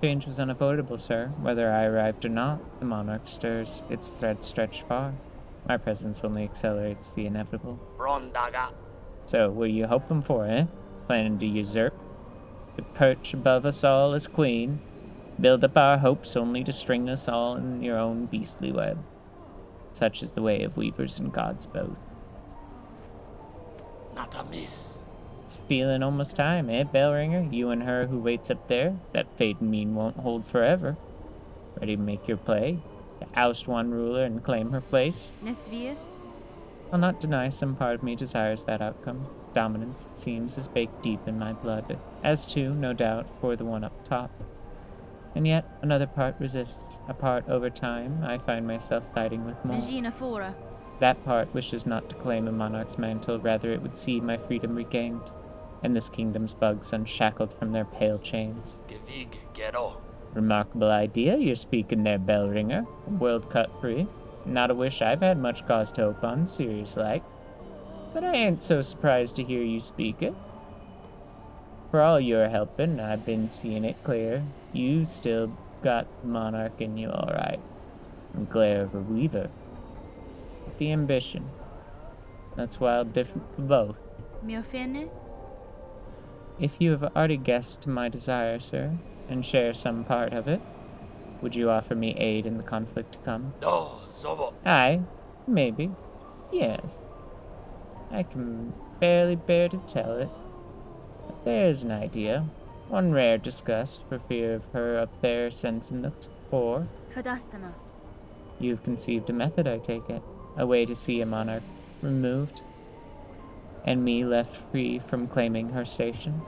Change was unavoidable, sir. Whether I arrived or not, the monarch stirs its threads stretch far. My presence only accelerates the inevitable. Brondaga. So, what are you hoping for, eh? Planning to usurp? To perch above us all as queen? Build up our hopes only to string us all in your own beastly web? Such is the way of weavers and gods both. Not a miss. It's feeling almost time, eh, Bellringer? You and her who waits up there? That fate and mean won't hold forever. Ready to make your play? To oust one ruler and claim her place? Nesvir? I'll not deny some part of me desires that outcome. Dominance, it seems, is baked deep in my blood, as too, no doubt, for the one up top. And yet, another part resists. A part, over time, I find myself fighting with more. Magina Fora? That part wishes not to claim a monarch's mantle, rather it would see my freedom regained, and this kingdom's bugs unshackled from their pale chains. Gevig gero. Remarkable idea you're speaking there, Bellringer. A world cut free. Not a wish I've had much cause to hope on, serious like. But I ain't so surprised to hear you speak it. For all your helping, I've been seeing it clear. You still got the monarch in you, all right. And glare of a weaver. But the ambition, that's wild different for both. Miofene? If you have already guessed my desire, sir, and share some part of it, would you offer me aid in the conflict to come? Do, zobo. Aye, maybe. Yes. I can barely bear to tell it. But there's an idea. One rare disgust for fear of her up there sensing the poor. Fadastama? You've conceived a method, I take it. A way to see a monarch removed, and me left free from claiming her station.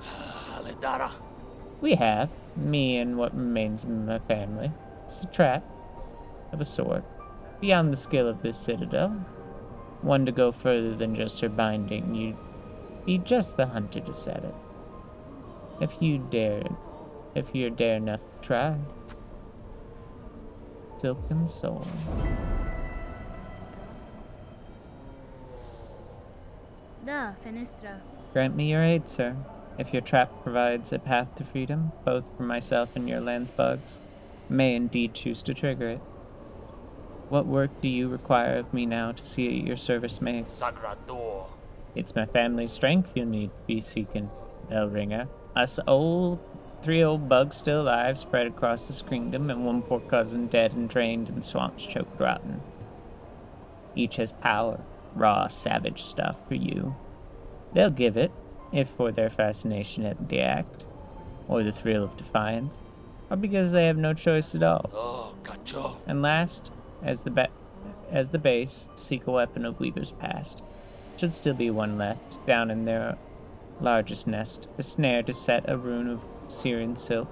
Aledara. We have, me and what remains of my family. It's a trap, of a sort, beyond the skill of this citadel. One to go further than just her binding, you'd be just the hunter to set it. If you're dare enough to try. Silken soul. Da, Fenistra. Grant me your aid, sir. If your trap provides a path to freedom, both for myself and your land's bugs, may indeed choose to trigger it. What work do you require of me now to see your service made? Sagrador. It's my family's strength you'll need to be seeking, Elringer. Us three old bugs still alive, spread across this kingdom, and one poor cousin dead and drained in swamps choked rotten. Each has power, raw, savage stuff for you. They'll give it, if for their fascination at the act, or the thrill of defiance, or because they have no choice at all. Oh, cacho. And last, as the base, seek a weapon of Weaver's past. Should still be one left, down in their largest nest, a snare to set a rune of Syrian silk.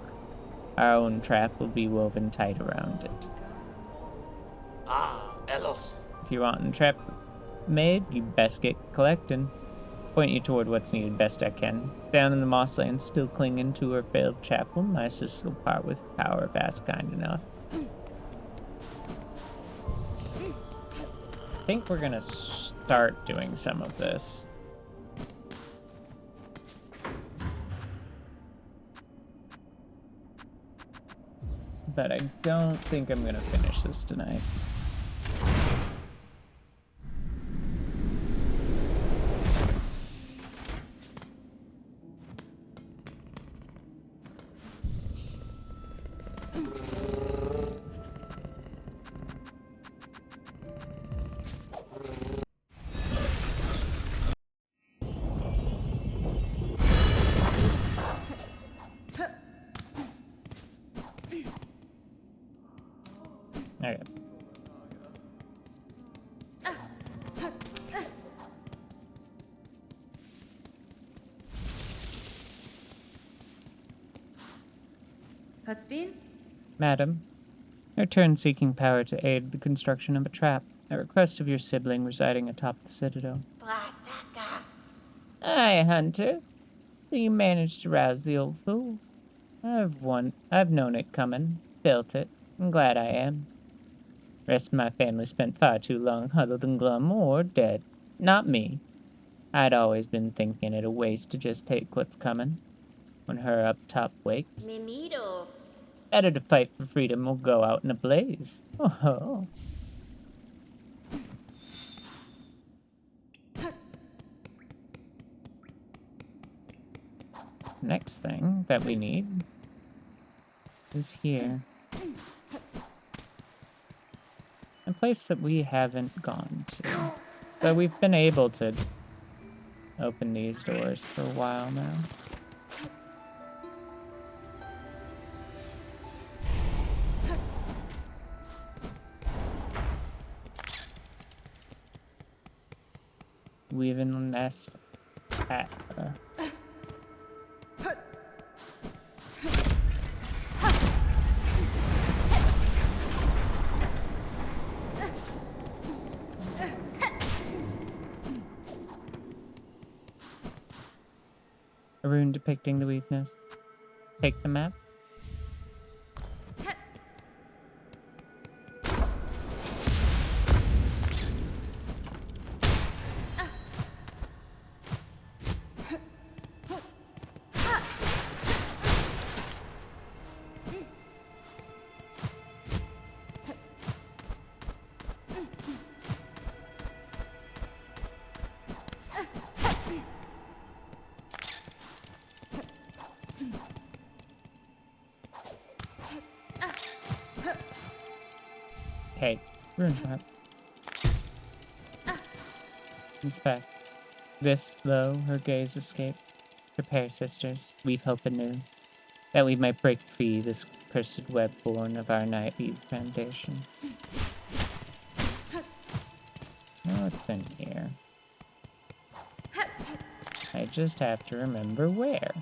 Our own trap will be woven tight around it. Ah, Elos. If you want a trap made, you best get collecting. Point you toward what's needed best I can. Down in the mosslands, still clinging to her failed chapel, my sister will part with power if asked kind enough. I think we're gonna start doing some of this. But I don't think I'm gonna finish this tonight. Okay. Caspin? Madam, I return seeking power to aid the construction of a trap, at request of your sibling residing atop the citadel. Aye, Hunter. So you managed to rouse the old fool. I've known it coming, felt it, and glad I am. Rest of my family spent far too long huddled and glum or dead. Not me. I'd always been thinking it a waste to just take what's coming. When her up top wakes. Mimito. Better to fight for freedom or go out in a blaze. Oh. Next thing that we need is here. A place that we haven't gone to. But we've been able to open these doors for a while now. Weaving a nest at a rune depicting the weakness. Take the map. Okay, rune map. Inspect. This, though, her gaze escaped. Prepare, sisters, weave hope anew, that we might break free this cursed web born of our nightly foundation. What's in here? I just have to remember where.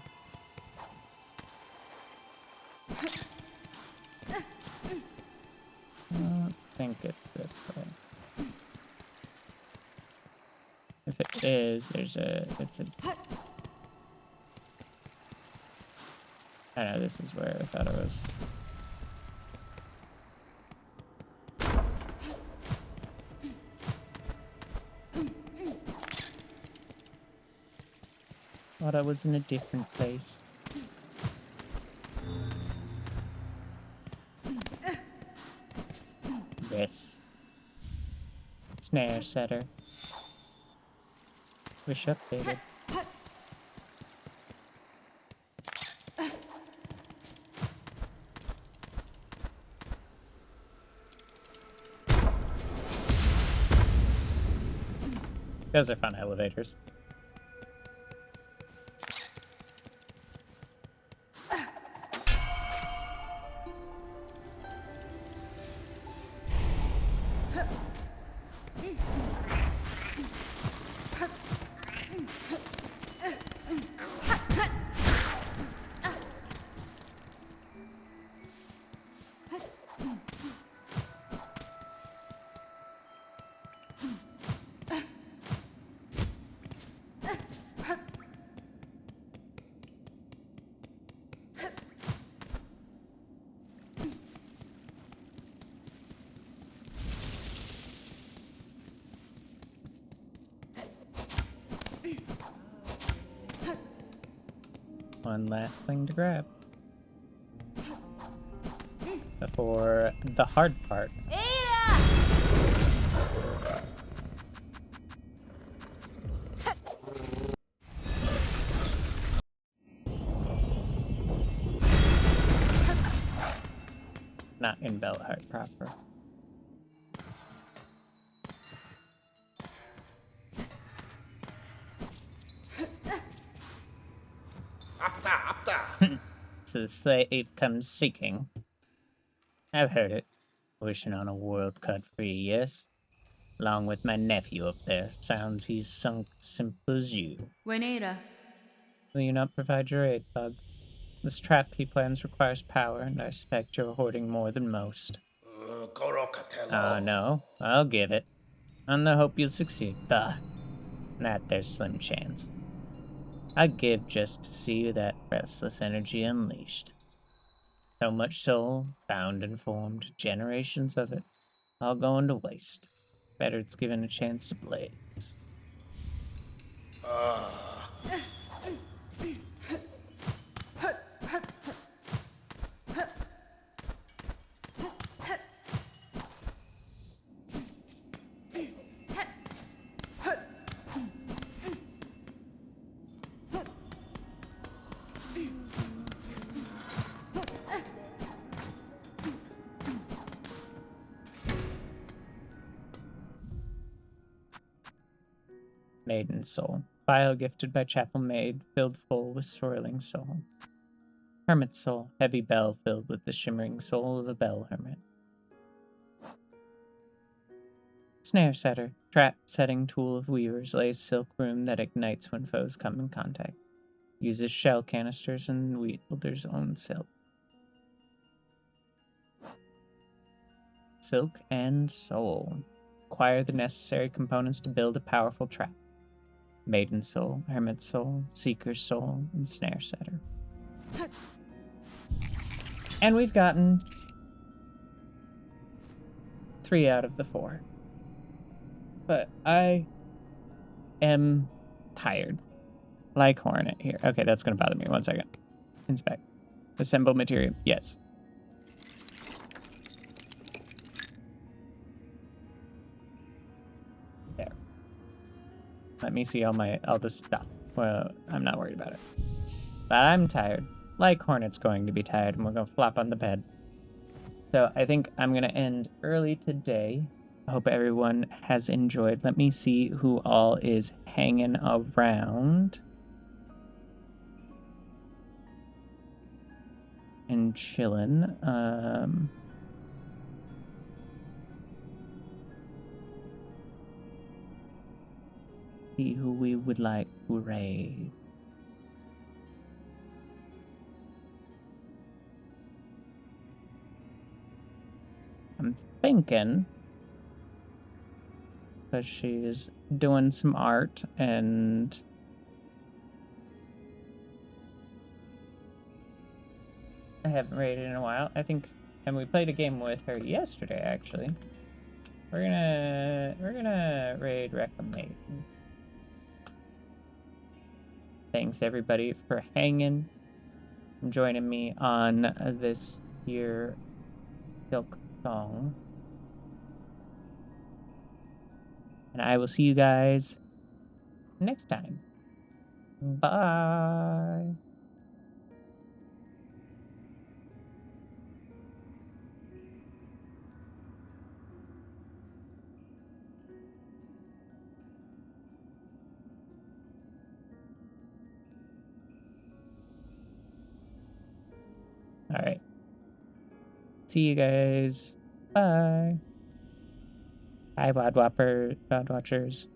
I don't think it's this way. If it is, it's a... I know, this is where I thought it was. Thought I was in a different place. This. Snare setter. Wish updated. Those are fun elevators. One last thing to grab before the hard part. Not in Bellheart proper. So the slave comes seeking. I've heard it. Wishing on a world cut free, yes? Along with my nephew up there. Sounds he's sunk simple as you. Buenera. Will you not provide your aid, Bug? This trap he plans requires power, and I suspect you're hoarding more than most. No. I'll give it. On the hope you'll succeed. Bah. That there's slim chance. I'd give just to see that restless energy unleashed. So much soul, bound and formed, generations of it, all going to waste. Better it's given a chance to blaze. Maiden Soul. Vial gifted by Chapel Maid, filled full with swirling soul. Hermit Soul. Heavy bell filled with the shimmering soul of a bell hermit. Snare Setter. Trap setting tool of weavers lays silk room that ignites when foes come in contact. Uses shell canisters and wielder's own silk. Silk and Soul. Acquire the necessary components to build a powerful trap. Maiden Soul, Hermit Soul, Seeker Soul, and Snare Setter. And we've gotten 3 out of the 4. But I am tired. Like Hornet here. Okay, that's going to bother me. 1 second. Inspect. Assemble material. Yes. There. Let me see all this stuff. Well, I'm not worried about it. But I'm tired. Like Hornet's going to be tired, and we're going to flop on the bed. So I think I'm going to end early today. I hope everyone has enjoyed. Let me see who all is hanging around and chilling. See who we would like to raid. I'm thinking, because she's doing some art and I haven't raided in a while. I think, and we played a game with her yesterday actually. We're gonna raid recommend. Thanks everybody for hanging and joining me on this here Silksong. And I will see you guys next time. Bye. All right. See you guys. Bye. Hi, VOD Watchers.